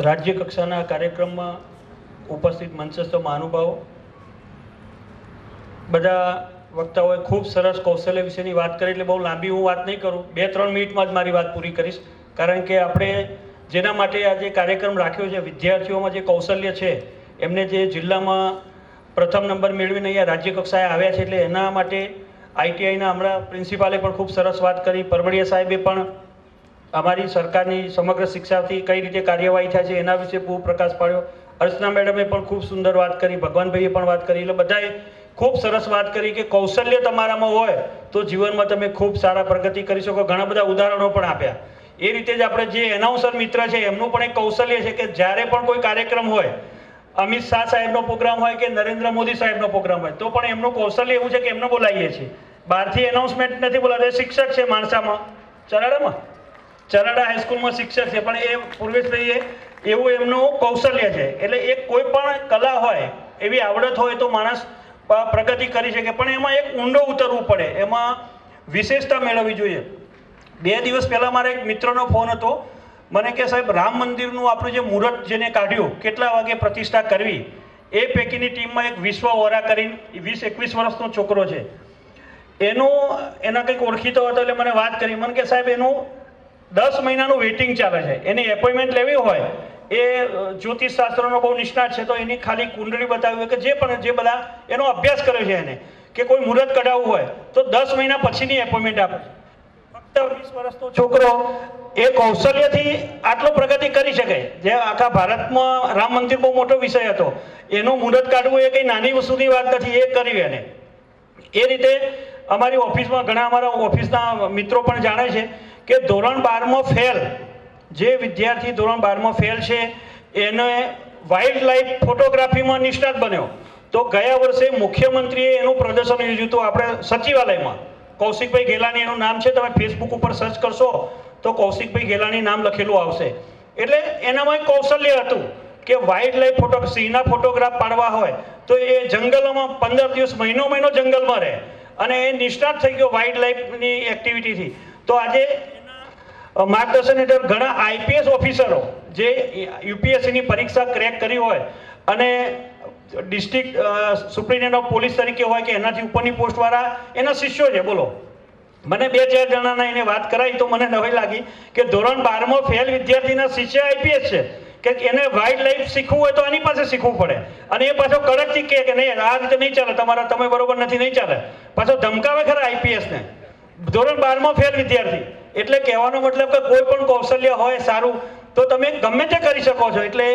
રાજ્ય કક્ષાના કાર્યક્રમમાં ઉપસ્થિત મંચસ્થ મહાનુભાવો, બધા વક્તાઓએ ખૂબ સરસ કૌશલ્ય વિશેની વાત કરી એટલે બહુ લાંબી હું વાત નહીં કરું, 2-3 મિનિટમાં જ મારી વાત પૂરી કરીશ. કારણ કે આપણે જેના માટે આ જે કાર્યક્રમ રાખ્યો છે, વિદ્યાર્થીઓમાં જે કૌશલ્ય છે, એમને જે જિલ્લામાં પ્રથમ નંબર મેળવીને અહીંયા રાજ્ય કક્ષાએ આવ્યા છે, એટલે એના માટે આઈટીઆઈના હમણાં પ્રિન્સિપાલે પણ ખૂબ સરસ વાત કરી, પરબડિયા સાહેબે પણ અમારી સરકારની સમગ્ર શિક્ષાથી કઈ રીતે કાર્યવાહી થાય છે એના વિશે ખૂબ પ્રકાશ પાડ્યો, અર્ચના મેડમે પણ ખૂબ સુંદર વાત કરી, ભગવાનભાઈએ પણ વાત કરી, એટલે બધાએ ખૂબ સરસ વાત કરી કે કૌશલ્ય તમારામાં હોય તો જીવનમાં તમે ખૂબ સારા પ્રગતિ કરી શકો. ઘણા બધા ઉદાહરણો પણ આપ્યા. એ રીતે જ આપણે જે એનાઉન્સર મિત્ર છે એમનું પણ એક કૌશલ્ય છે કે જ્યારે પણ કોઈ કાર્યક્રમ હોય, અમિત શાહ સાહેબનો પ્રોગ્રામ હોય કે નરેન્દ્ર મોદી સાહેબનો પ્રોગ્રામ હોય, તો પણ એમનું કૌશલ્ય એવું છે કે એમને બોલાવીએ છીએ. બહારથી એનાઉન્સમેન્ટ નથી બોલાવતા. શિક્ષક છે માણસામાં, ચરાડા હાઈસ્કૂલમાં શિક્ષક છે, પણ એ પૂર્વેશભાઈએ એવું એમનું કૌશલ્ય છે. એટલે એક કોઈ પણ કલા હોય, એવી આવડત હોય તો માણસ પ્રગતિ કરી શકે, પણ એમાં એક ઊંડો ઉતરવું પડે, એમાં વિશેષતા મેળવવી જોઈએ. 2 દિવસ પહેલાં મારા એક મિત્રનો ફોન હતો, મને કે સાહેબ રામ મંદિરનું આપણું જે મુહૂર્ત જેને કાઢ્યું, કેટલા વાગે પ્રતિષ્ઠા કરવી, એ પૈકીની ટીમમાં એક વિશ્વ ઓરા કરીને 20-21 વર્ષનો છોકરો છે, એના કંઈક ઓળખીતો હતો, એટલે મને વાત કરી. મને કે સાહેબ એનું 10 મહિનાનું વેઇટિંગ ચાલે છે, એની એપોઇન્ટમેન્ટ લેવી હોય, એ જ્યોતિષ શાસ્ત્રનો બહુ નિષ્ણાત છે, તો એની ખાલી કુંડળી બતાવી હોય કે જે બધા એનો અભ્યાસ કર્યો છે એને, કે કોઈ મુહૂર્ત કઢાવવું હોય તો 10 મહિના પછીની એપોઇન્ટમેન્ટ આપે છે. ફક્ત 20 વર્ષનો છોકરો એ કૌશલ્યથી આટલો પ્રગતિ કરી શકે. જે આખા ભારતમાં રામ મંદિર બહુ મોટો વિષય હતો, એનું મુહૂર્ત કાઢવું એ કંઈ નાની વસ્તુની વાત નથી, એ કર્યું એને. એ રીતે અમારી ઓફિસમાં ઘણા અમારા ઓફિસના મિત્રો પણ જાણે છે કે ધોરણ 12માં ફેલ જે વિદ્યાર્થી ધોરણ 12માં ફેલ છે એને વાઇલ્ડ લાઈફ ફોટોગ્રાફીમાં નિષ્ણાત બન્યો. તો ગયા વર્ષે મુખ્યમંત્રીએ એનું પ્રદર્શન યોજ્યું હતું આપણે સચિવાલયમાં. કૌશિકભાઈ ગેલાણી એનું નામ છે, તમે ફેસબુક ઉપર સર્ચ કરશો તો કૌશિકભાઈ ગેલાણી નામ લખેલું આવશે. એટલે એનામાં એક કૌશલ્ય હતું કે વાઇલ્ડ લાઈફ સિંહના ફોટોગ્રાફ પાડવા હોય તો એ જંગલોમાં 15 દિવસ મહિનો જંગલમાં રહે, અને એ નિષ્ણાત થઈ ગયો વાઇલ્ડ લાઈફની એક્ટિવિટીથી. તો આજે માર્ગદર્શન હેઠળ ઘણા આઈપીએસ ઓફિસરો જે યુપીએસસીની પરીક્ષા ક્રેક કરી હોય અને ડિસ્ટ્રિક્ટ સુપ્રિન્ટેન્ડન્ટ ઓફ પોલીસ તરીકે હોય કે એનાથી ઉપરની પોસ્ટવાળા એના શિષ્યો છે. બોલો, મને 2-4 જણાના એને વાત કરાવી તો મને નવાઈ લાગી કે ધોરણ 12માં ફેલ વિદ્યાર્થીના શિષ્ય આઈપીએસ છે, કે એને વાઇલ્ડ લાઈફ શીખવું હોય તો આની પાસે શીખવું પડે. અને એ પાછો કડકથી કે નહીં આ રીતે નહીં ચાલે, તમે બરોબર નથી, નહીં ચાલે. પાછો ધમકાવે ખરા આઈપીએસને, ધોરણ 12માં ફેલ વિદ્યાર્થી. એટલે કહેવાનો મતલબ કે કોઈ પણ કૌશલ્ય હોય સારું તો તમે ગમે તે કરી શકો છો. એટલે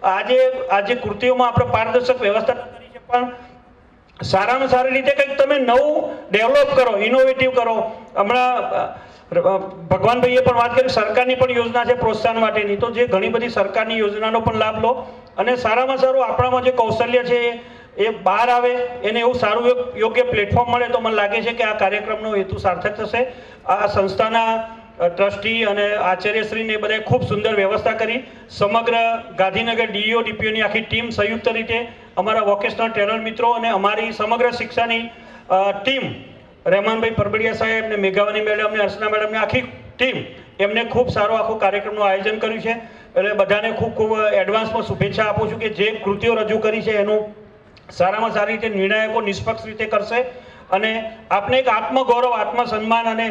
આજે કૃતિઓમાં આપણે પારદર્શક વ્યવસ્થા કરી છે, પણ સારામાં સારી રીતે કંઈક તમે નવું ડેવલપ કરો, ઇનોવેટિવ કરો. હમણાં ભગવાનભાઈએ પણ વાત કરી, સરકારની પણ યોજના છે પ્રોત્સાહન માટેની, તો જે ઘણી બધી સરકારની યોજનાનો પણ લાભ લો, અને સારામાં સારું આપણામાં જે કૌશલ્ય છે એ બહાર આવે, એને એવું સારું યોગ્ય પ્લેટફોર્મ મળે તો મને લાગે છે કે આ કાર્યક્રમનો હેતુ સાર્થક થશે. આ સંસ્થાના ટ્રસ્ટી અને આચાર્યશ્રીને બધાએ ખૂબ સુંદર વ્યવસ્થા કરી. સમગ્ર ગાંધીનગર ડીઈઓ ડીપીઓની આખી ટીમ સંયુક્ત રીતે અમારા વોકેશનલ ટ્રેનર મિત્રો અને અમારી સમગ્ર શિક્ષાની ટીમ, રહેમાનભાઈ પરબડિયા સાહેબ ને મેઘાવાની મેડમ ને અર્ચના મેડમની આખી ટીમ, એમને ખૂબ સારો આખો કાર્યક્રમનું આયોજન કર્યું છે. એટલે બધાને ખૂબ ખૂબ એડવાન્સમાં શુભેચ્છા આપું છું કે જે કૃતિઓ રજૂ કરી છે એનું સારામાં સારી રીતે નિર્ણાયકો નિષ્પક્ષ રીતે કરશે, અને આપને એક આત્મગૌરવ, આત્મસન્માન અને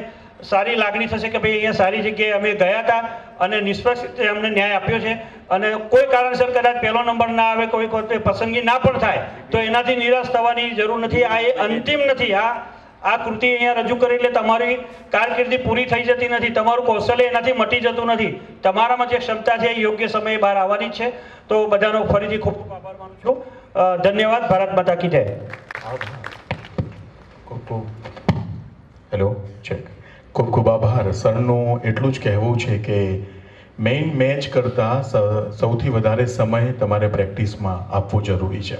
સારી લાગણી થશે કે ભાઈ અહીંયા સારી જગ્યાએ અમે ગયા હતા અને નિષ્પક્ષ રીતે અમને ન્યાય આપ્યો છે. અને કોઈ કારણસર કદાચ પહેલો નંબર ના આવે, કોઈ વખતે પસંદગી ના પણ થાય તો એનાથી નિરાશ થવાની જરૂર નથી. આ એ અંતિમ નથી. આ કૃતિ અહીંયા રજૂ કરી એટલે તમારી કારકિર્દી પૂરી થઈ જતી નથી, તમારું કૌશલ્ય એનાથી મટી જતું નથી. તમારામાં જે ક્ષમતા છે એ યોગ્ય સમયે બહાર આવવાની જ છે. તો બધાનો ફરીથી ખૂબ ખૂબ આભાર માનું છું. ધન્યવાદ. ભારત માતા કી જય. Hello, check. ખૂબ ખૂબ આભાર. સરનું એટલું જ કહેવું છે કે મેઇન મેચ કરતાં સૌથી વધારે સમય તમારે પ્રેક્ટિસમાં આપવું જરૂરી છે.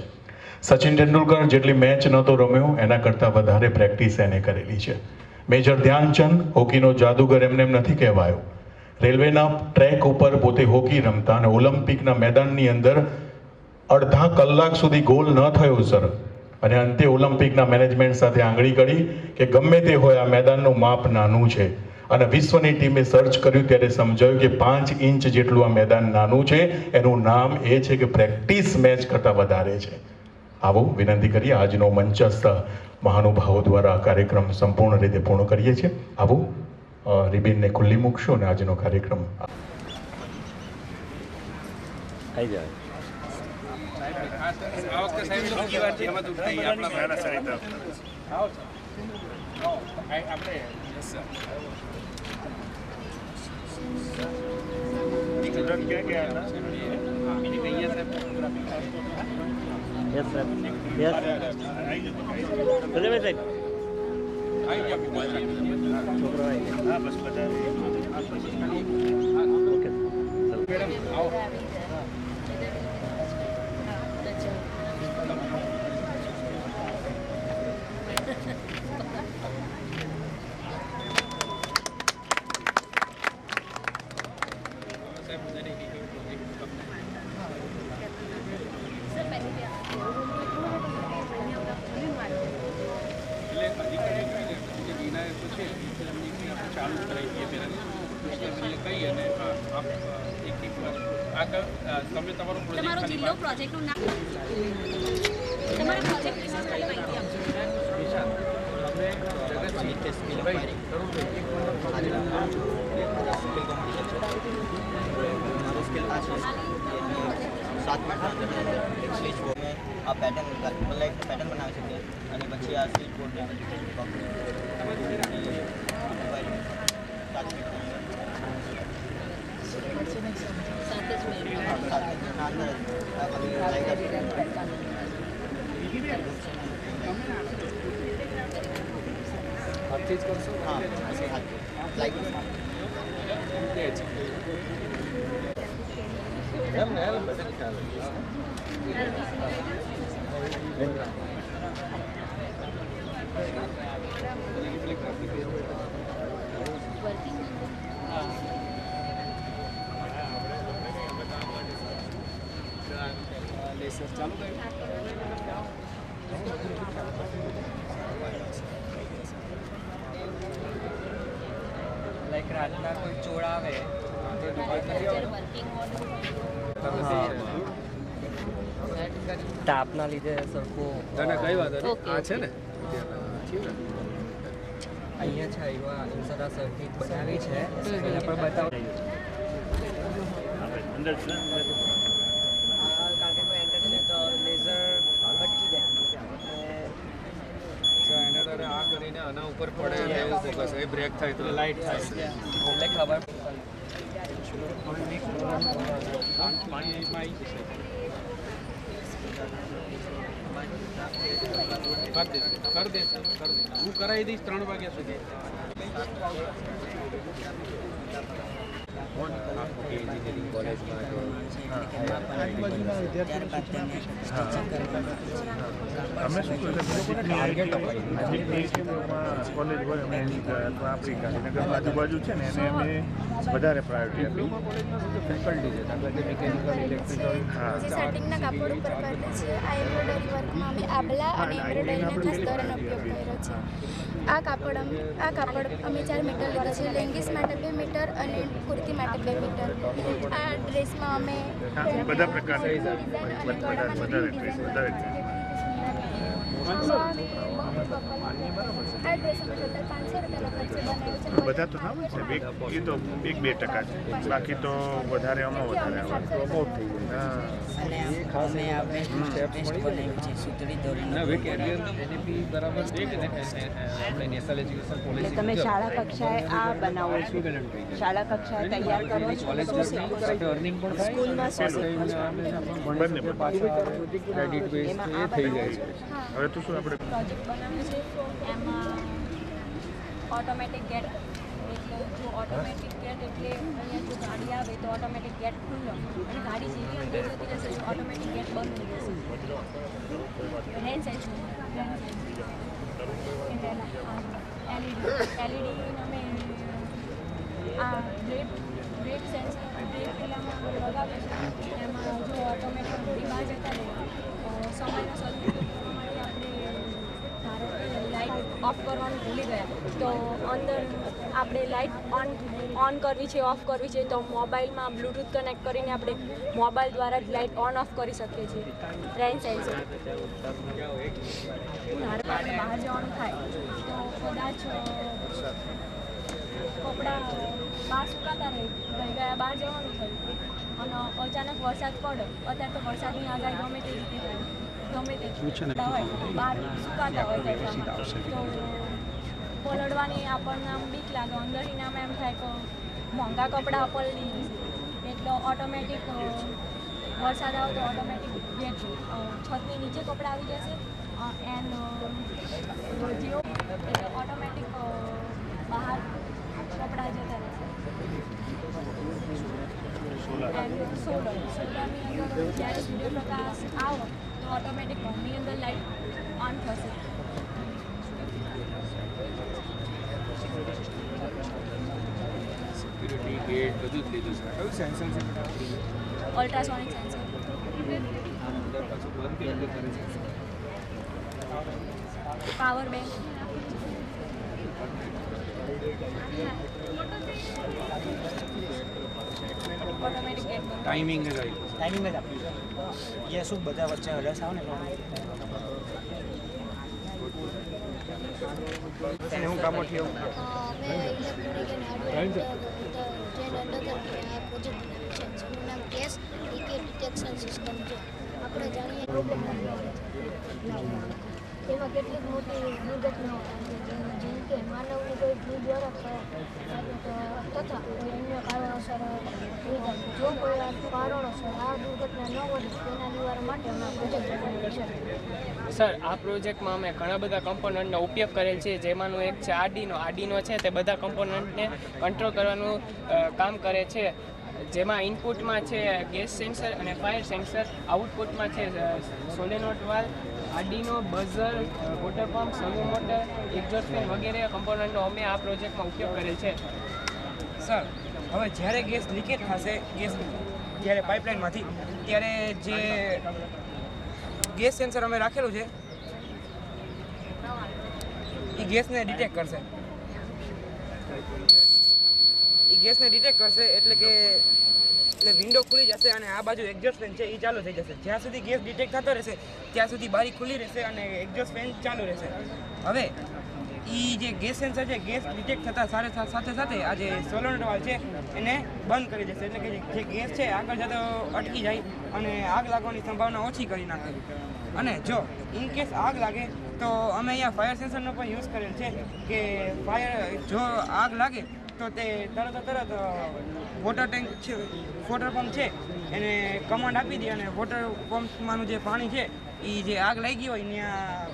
સચિન તેંડુલકર જેટલી મેચ નહોતો રમ્યો એના કરતાં વધારે પ્રેક્ટિસ એને કરેલી છે. મેજર ધ્યાનચંદ હોકીનો જાદુગર એમને એમ નથી કહેવાયો. રેલવેના ટ્રેક ઉપર પોતે હોકી રમતા અને ઓલિમ્પિકના મેદાનની અંદર અડધા કલાક સુધી ગોલ ન થયો સર, અને અંતે ઓલિમ્પિકના મેનેજમેન્ટ સાથે આંગળી કરી કે ગમે તે હોય આ મેદાનનું માપ નાનું છે, અને વિશ્વની ટીમે સર્ચ કર્યું ત્યારે સમજાયું કે 5 ઇંચ જેટલું આ મેદાન નાનું છે. એનું નામ એ છે કે પ્રેક્ટિસ મેચ કરતાં વધારે છે. આવું વિનંતી કરીએ. આજનો મંચસ્થ મહાનુભાવો દ્વારા કાર્યક્રમ સંપૂર્ણ રીતે પૂર્ણ કરીએ છીએ. આવું રિબિનને ખુલ્લી મૂકશો અને આજનો કાર્યક્રમ તમારો જિલ્લો પ્રોજેક્ટનું નામ તમારા પ્રોજેક્ટ વિશે થોડી માહિતી આપજો. આ પેટર્ન મતલબ એક પેટર્ન બનાવી શકીએ અને પછી આ સ્લીપ બોર્ડને સાથે જ મેળવ્યું. હાથથી જ કરશો? હા લાઈક ચાલુ લાઈક રાતના કોઈ ચોર આવે તાપના લીધે સરખું તને કઈ વાત Okay, આ છે ને અહીંયા છે એવા ઇન્સરા સર્કિટ બનાવી છે એના પર બતાવો કારણ કે કોઈ એન્ટર થાય તો લેઝર ભટકી જાય એને તારે આ કરીને આના ઉપર પડે એટલે એવું ફોકસ એ બ્રેક થાય તો લાઈટ થાય એટલે ખબર કરી દે હું કરાવી દઈશ 3 વાગ્યા સુધી અમે શું ટાર્ગેટ કોલેજ હોય અમે અથવા આપણી ગાંધીનગર આજુબાજુ છે ને એને અમે વધારે પ્રાયોરિટી આપી ફેકલ્ટી છે દાખલા કે મિકેનિકલ ઇલેક્ટ્રિકલ જે સેટિંગના કાપડ ઉપર કરીએ છીએ આ એમ્બ્રોઇડરી વર્કમાં અમે આબલા અને એમ્બ્રોઇડરીના ખાસ દોરાનો ઉપયોગ કર્યો છે. આ કાપડ અમે 4 મીટર લીધા છે. લેંગીસ માટે 2 મીટર અને કુર્તી માટે 2 મીટર. આ ડ્રેસમાં અમે બધા પ્રકારના વધારે ડ્રેસ વધારે આ ડ્રેસ અમે ટોટલ 500 રૂપિયાના ખર્ચે બનાવ્યું છે. બધા તો ના હોય છે એ તો 1-2% છે બાકી તો વધારે આમાં વધારે આવે પ્રમોટ થઈ જાય અને અમે આ વેસ્ટ બનાવ્યું છે સુતળી દોરીને ના વે કેરિયર એને બી બરાબર છે કે આપણે નેશનલ એજ્યુકેશન પોલિસી તમે શાળા કક્ષાએ આ બનાવો છો શાળા કક્ષાએ તૈયાર કરો છો કોલેજ સાથે અર્નિંગ પણ થાય સ્કૂલમાં શું બંને ક્રેડિટ બેઝ એ થઈ જાય છે હવે તો શું આપણે પ્રોજેક્ટ બનાવ્યું છે એમાં ઓટોમેટિક ગેટ એટલે જો ઓટોમેટિક ગેટ એટલે અહીંયા જો ગાડી આવે તો ઓટોમેટિક ગેટ ખુલ્લો અને ગાડી જેવી અંદર જતી રહેશે તો ઓટોમેટિક ગેટ બંધ થઈ જશે રેન્જ એલઈડી અમે આ બ્રેક સેન્સર બ્રેક પેલામાં લગાવે છે એમાં જો ઓટોમેટિક બહાર જતા રહે સમયનો સદુપયોગ કરવા માટે આપણે ધારો કે લાઇટ ઓફ કરવાનું ભૂલી ગયા તો અંદર આપણે લાઇટ ઓન કરવી છે ઓફ કરવી છે તો મોબાઈલમાં બ્લૂટૂથ કનેક્ટ કરીને આપણે મોબાઈલ દ્વારા જ લાઇટ ઓન ઓફ કરી શકીએ છીએ રેન્જ સેન્સર બહાર જવાનું થાય તો કદાચ કપડાં બહાર સુકાતા રહે ગયા બહાર જવાનું થયું અને અચાનક વરસાદ પડે, અત્યારે તો વરસાદની આગાહી ગમે તે રીતે થાય, ગમે તે હોય બહાર સુકાતા હોય તો પલળવાની આપણને આમ બીક લાગે, અંદરથી આમ એમ થાય કે મોંઘા કપડાં પલળી એટલે ઓટોમેટિક વરસાદ આવે તો ઓટોમેટિક છતની નીચે કપડાં આવી જશે એન્ડ જેવો એટલે ઓટોમેટિક બહાર કપડાં જતા રહેશે. એન્ડ સોલરની અંદર જ્યારે સૂર્યપ્રકાશ આવે તો ઓટોમેટિક ઘરની અંદર લાઇટ ઓન થશે. સિક્યુરિટી ગેટ બધું જ લીધું છે. કયું સેન્સર છે? Ultrasonic sensor. અંદર પાછું બંધ કેવી રીતે કરે છે? Power bank. ઓટોમેટિક ગેટ બંધ. ટાઈમિંગ જ આવી ટાઈમિંગ જ આપ્યું છે. એ શું બધા વચ્ચે રસ આવે ને એને હું કામ ઉઠ્યો मैं electronic and hardware train under करके આ પ્રોજેક્ટ બનાવ્યો છે જેનું નામ કેસ લીકેજ ડિટેક્શન સિસ્ટમ છે. આપણે જાણીએ પ્રોબ્લેમ તેમાં કેટલીક મોટી દુર્ઘટનાઓ થાય છે જેમ કે માનવની કોઈ ભૂલ દ્વારા તથા અન્ય કારણોસર જો કોઈ કારણોસર આ દુર્ઘટના ન બને તેના નિવારણ માટે અમે પ્રોજેક્ટ બનાવ્યો છે. સર, આ પ્રોજેક્ટમાં અમે ઘણા બધા કમ્પોનન્ટનો ઉપયોગ કરેલ છે, જેમાંનું એક છે આર્ડિનો છે. તે બધા કમ્પોનન્ટને કંટ્રોલ કરવાનું કામ કરે છે, જેમાં ઇનપુટમાં છે ગેસ સેન્સર અને ફાયર સેન્સર, આઉટપુટમાં છે solenoid valve, Arduino, buzzer, water pump, servo motor, exhaust fan વગેરે કમ્પોનન્ટનો અમે આ પ્રોજેક્ટમાં ઉપયોગ કરેલ છે. સર, હવે જ્યારે ગેસ લીકેજ થશે, જ્યારે પાઇપલાઇનમાંથી, ત્યારે જે ગેસ સેન્સર અમે રાખેલું છે એ ગેસને ડિટેક્ટ કરશે. એટલે કે વિન્ડો ખુલી જશે અને આ બાજુ એક્ઝોસ્ટ ફેન છે એ ચાલુ થઈ જશે. જ્યાં સુધી ગેસ ડિટેક્ટ થતો રહેશે ત્યાં સુધી બારી ખુલ્લી રહેશે અને એક્ઝોસ્ટ ફેન ચાલુ રહેશે. હવે એ જે ગેસ સેન્સર છે ગેસ ડિટેક્ટ થતાં સાથે સાથે આ જે સોલેનોઇડ વાલ્વ છે એને બંધ કરી દેશે. એટલે કે જે ગેસ છે આગળ જતો અટકી જાય અને આગ લાગવાની સંભાવના ઓછી કરી નાખે. અને જો ઇન કેસ આગ લાગે તો અમે અહીંયા ફાયર સેન્સરનો પણ યુઝ કરેલ છે કે જો આગ લાગે તો તે તરત વોટર ટેન્ક છે, વોટર પંપ છે એને કમાન્ડ આપી દે અને વોટર પંપમાંનું જે પાણી છે એ જે આગ લાગી હોય ત્યાં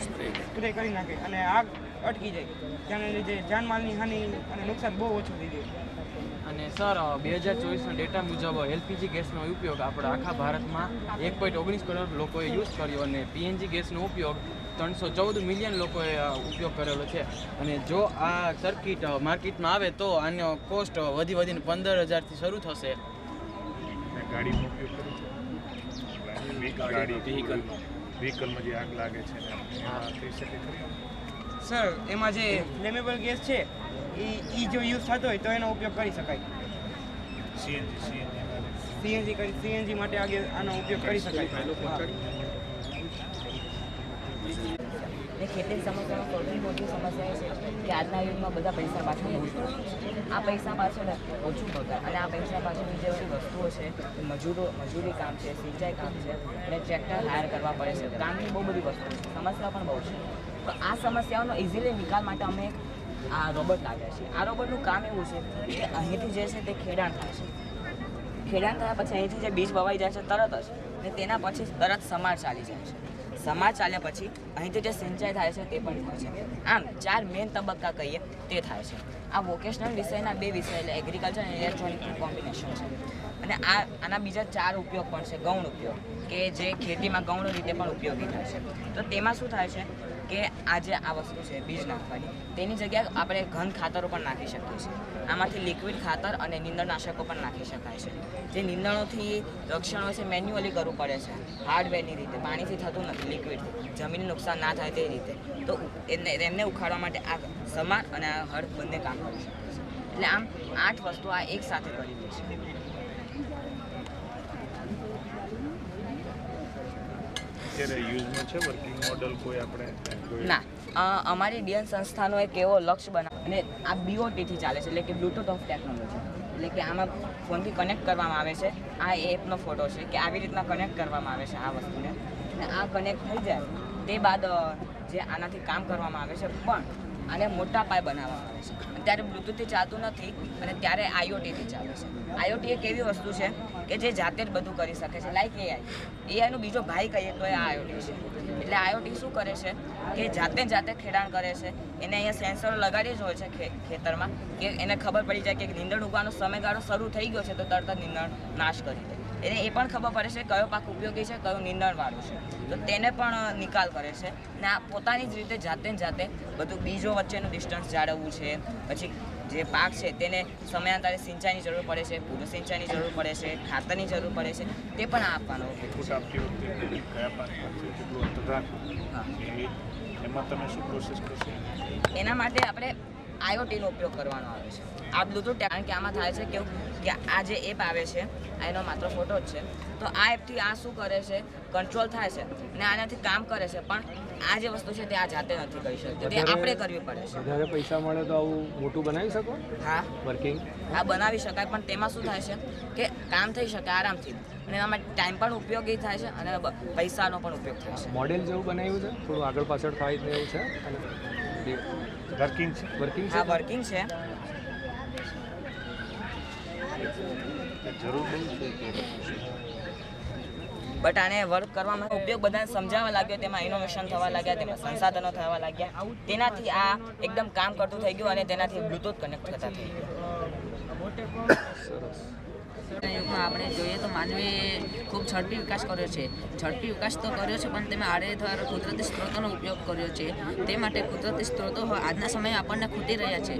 સ્પ્રે કરી નાખે અને આગ અટકી જાય. તેના લીધે જાનમાલની હાનિ અને નુકસાન બહુ ઓછું થઈ જાય. અને સર, 2024ના ડેટા મુજબ એલપીજી ગેસનો ઉપયોગ આપણા આખા ભારતમાં 1.19 કરોડ લોકોએ યુઝ કર્યો અને પીએનજી ગેસનો ઉપયોગ 314 મિલિયન લોકોએ ઉપયોગ કરેલો છે. અને જો આ સર્કિટ માર્કેટમાં આવે તો આનો કોસ્ટ વધીને 15,000થી શરૂ થશે. ગાડીનો ઉપયોગ કરે છે, વ્હીકલમાં જે આગ લાગે છે થઈ શકે છે. સર, એમાં જે ફ્લેમેબલ ગેસ છે એ જો યુઝ થતો હોય તો એનો ઉપયોગ કરી શકાય. સીએનજી માટે આનો ઉપયોગ કરી શકાય. ખેતીની સમસ્યાનો સૌથી મોટી સમસ્યા એ છે કે આજના યુગમાં બધા પૈસા પાછળ બહુ છે. આ પૈસા પાછળ ઓછું બગાડ અને આ પૈસા પાછળની જે બધી વસ્તુઓ છે મજૂરી કામ છે, સિંચાઈ કામ છે અને ટ્રેક્ટર હાયર કરવા પડે છે. કામની બહુ બધી વસ્તુ છે, સમસ્યા પણ બહુ છે. તો આ સમસ્યાઓનો ઇઝીલી નિકાલ માટે અમે આ રોબોટ લાવ્યા છીએ. આ રોબોટનું કામ એવું છે કે અહીંથી જે છે તે ખેડાણ થાય છે. ખેડાણ થયા પછી અહીંથી જે બીજ વવાઈ જાય છે તરત જ, અને તેના પછી તરત સમાર ચાલી જાય છે. સમાજ ચાલ્યા પછી અહીંથી જે સિંચાઈ થાય છે તે પણ થાય છે. આમ 4 મેઇન તબક્કા કહીએ તે થાય છે. આ વોકેશનલ વિષયના 2 વિષય એટલે એગ્રીકલ્ચર અને ઇલેક્ટ્રોનિકનું કોમ્બિનેશન છે. અને આના બીજા 4 ઉપયોગ પણ છે. ગૌણ ઉપયોગ કે જે ખેતીમાં ગૌણ રીતે પણ ઉપયોગી થાય છે. તો તેમાં શું થાય છે કે આજે આ વસ્તુ છે બીજ નાખવાની, તેની જગ્યાએ આપણે ઘન ખાતરો પણ નાખી શકીએ છીએ. આમાંથી લિક્વિડ ખાતર અને નીંદણનાશકો પણ નાખી શકાય છે. જે નીંદણોથી રક્ષણ હોય છે મેન્યુઅલી કરવું પડે છે, હાર્ડવેરની રીતે, પાણીથી થતું નથી, લિક્વિડથી જમીનને નુકસાન ના થાય તે રીતે. તો એમને ઉખાડવા માટે આ સમાન અને આ હળ બંને કામ કરી શકે છે. એટલે આમ 8 વસ્તુ આ એક સાથે કરી દે છે. ના, અમારી ડીએન સંસ્થાનો એક એવો લક્ષ્ય બનાવ અને આ BOT થી ચાલે છે, એટલે કે બ્લૂટૂથ ઓફ ટેકનોલોજી. એટલે કે આમાં ફોનથી કનેક્ટ કરવામાં આવે છે. આ એપનો ફોટો છે કે આવી રીતના કનેક્ટ કરવામાં આવે છે આ વસ્તુને, અને આ કનેક્ટ થઈ જાય તે બાદ જે આનાથી કામ કરવામાં આવે છે, પણ આને મોટા પાયે બનાવવામાં આવે છે. ત્યારે બ્લૂટૂથથી ચાલતું નથી અને ત્યારે આઈઓટીથી ચાલે છે. આઈઓટી એક એવી વસ્તુ છે કે જે જાતે જ બધું કરી શકે છે, લાઈક એઆઈનો બીજો ભાઈ કહીએ તો એ આઈઓટી છે. એટલે આઈઓટી શું કરે છે કે જાતે ખેડાણ કરે છે. એને અહીંયા સેન્સરો લગાડી જ હોય છે ખેતરમાં, કે એને ખબર પડી જાય કે નીંદણ ઉગવાનો સમયગાળો શરૂ થઈ ગયો છે તો તરત જ નીંદણ નાશ કરી દે. એને એ પણ ખબર પડે છે કયો પાક ઉપયોગી છે, કયો નીંદણવાળું છે, તો તેને પણ નિકાલ કરે છે. ને આ પોતાની જ રીતે જાતે બધું બીજો વચ્ચેનું ડિસ્ટન્સ જાળવવું છે. પછી જે પાક છે તેને સમયાંતરે સિંચાઈની જરૂર પડે છે, પૂર્વ સિંચાઈની જરૂર પડે છે, ખાતરની જરૂર પડે છે, તે પણ આપવાનો. એના માટે આપણે આઈઓટીનો ઉપયોગ કરવાનો આવે છે. આ બ્લૂટૂથ, કારણ કે આમાં થાય છે કેવું કે આ જે એપ આવે છે એનો માત્ર ફોટો જ છે, તો આ એપથી આ શું કરે છે, કંટ્રોલ થાય છે ને આનાથી કામ કરે છે. પણ આ જે વસ્તુ છે તે આ જાતે નથી કરી શકતી, તે આપણે કરવી પડે છે. વધારે પૈસા મળે તો આવું મોટું બનાવી શકો? હા, વર્કિંગ હા બનાવી શકાય, પણ તેમાં શું થાય છે કે કામ થઈ શકે આરામથી, અને એમાં ટાઈમ પણ ઉપયોગી થાય છે અને પૈસાનો પણ ઉપયોગ થાય છે. મોડેલ જેવું બનાવ્યું છે, થોડું આગળ પાછળ થાય એવું છે. અને વર્કિંગ છે? હા, વર્કિંગ છે. બટ આને વર્ક કરવામાં ઉપયોગ બધાને સમજાવવા લાગ્યો, તેમાં ઇનોવેશન થવા લાગ્યા, તેમાં સંસાધનો થવા લાગ્યા, તેનાથી આ એકદમ કામ કરતું થઈ ગયું અને તેનાથી બ્લૂટૂથ કનેક્ટ થતા થઈ ગયું. યુગમાં આપણે જોઈએ તો માનવીએ ખૂબ ઝડપી વિકાસ કર્યો છે. ઝડપી વિકાસ તો કર્યો છે, પણ તેમાં આડેધડ કુદરતી સ્ત્રોતોનો ઉપયોગ કર્યો છે. તે માટે કુદરતી સ્ત્રોતો આજના સમયે આપણને ખૂટી રહ્યા છે.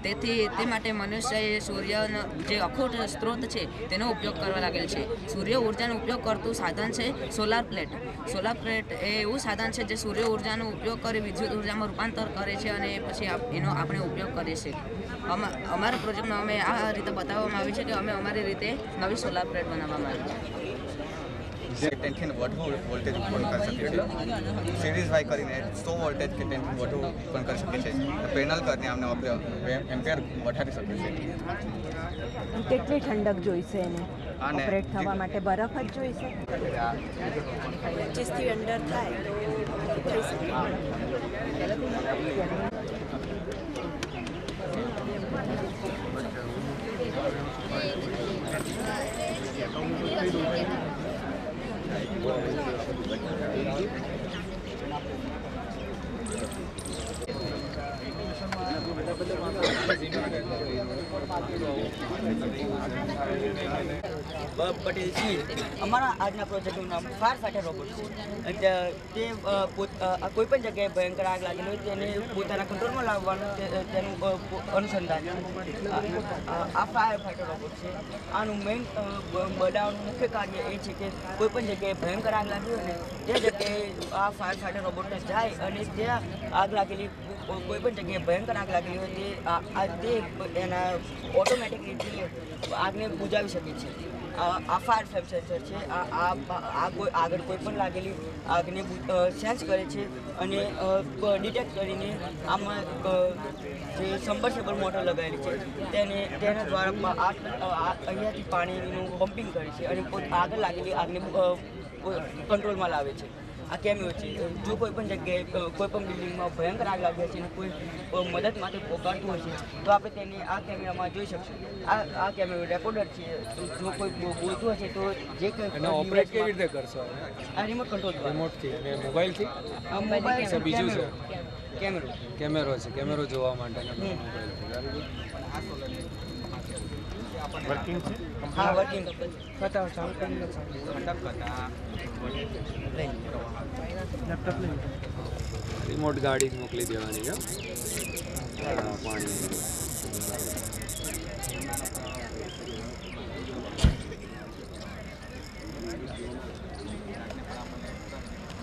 તે માટે મનુષ્યએ સૂર્યનો જે અખૂટ સ્ત્રોત છે તેનો ઉપયોગ કરવા લાગેલ છે. સૂર્ય ઉર્જાનો ઉપયોગ કરતું સાધન છે સોલાર પ્લેટ. સોલાર પ્લેટ એ એવું સાધન છે જે સૂર્ય ઉર્જાનો ઉપયોગ કરી વિદ્યુત ઉર્જામાં રૂપાંતર કરે છે અને પછી એનો આપણે ઉપયોગ કરીએ છીએ. અમારા પ્રોજેક્ટમાં અમે આ રીતે બતાવવામાં આવ્યું છે કે અમે અમારી રીતે નવી સોલાર પ્લેટ બનાવવામાં આવી છે. ટેનથી વધુ વોલ્ટેજ ઉત્પન્ન કરી શકે છે. સિરીઝ વાય કરીને 100 વોલ્ટેજ કે ટેનથી વધુ ઉત્પન્ન કરી શકે છે. પેનલ કરીને અમને એમ્પિયર વધારી શકે છે. કેટલી ઠંડક જોઈશે એને ઓપરેટ થવા માટે? બરફ જ જોઈશે? 25 થી અંડર થાય તો થઈ શકે. પટેલ છીએ. અમારા આજના પ્રોજેક્ટનું નામ ફાયર ફાઈટર રોબોટ છે. તે કોઈ પણ જગ્યાએ ભયંકર આગ લાગેલી હોય તેને પોતાના કંટ્રોલમાં લાવવાનું તેનું અનુસંધાન છે. આ ફાયર ફાઈટર રોબોટ છે. આનું મેઇન બનાવવાનું મુખ્ય કાર્ય એ છે કે કોઈ પણ જગ્યાએ ભયંકર આગ લાગી હોય ને તે જગ્યાએ આ ફાયર ફાઈટર રોબોટ જાય અને ત્યાં આગ લાગેલી કોઈ પણ જગ્યાએ ભયંકર આગ લાગેલી હોય તે એના ઓટોમેટિક રીતે આગને બુજાવી શકે છે. આ ફાયર ફેમ સેન્સર છે. આગળ કોઈ પણ લાગેલી આગને સેન્સ કરે છે અને ડિટેક્ટ કરીને આમાં જે સબમર્સિબલ મોટર લગાવેલી છે તેના દ્વારા અહીંયાથી પાણીનું પમ્પિંગ કરે છે અને આગળ લાગેલી આગને કંટ્રોલમાં લાવે છે. આ કેમેરો છે. જો કોઈ પણ જગ્યાએ કોઈ પણ બિલ્ડિંગમાં ભયંકર આગ લાગી છે અને કોઈ મદદ માટે પોકારતું હોય છે તો આપણે તેને આ કેમેરામાં જોઈ શકશું. આ કેમેરો રેકોર્ડર છે. જો કોઈ બોલતું હશે તો જે કંઈ ઓપરેટ કેવી રીતે કરશો? આ રિમોટ કંટ્રોલ રિમોટથી અને મોબાઈલથી? મોબાઈલ છે. બીજું છે કેમેરો છે. કેમેરો જોવા માટે વર્કિંગ છે? હા, વર્કિંગ કરતા રિમોટ ગાડી જ મોકલી દેવાની છે. પાણી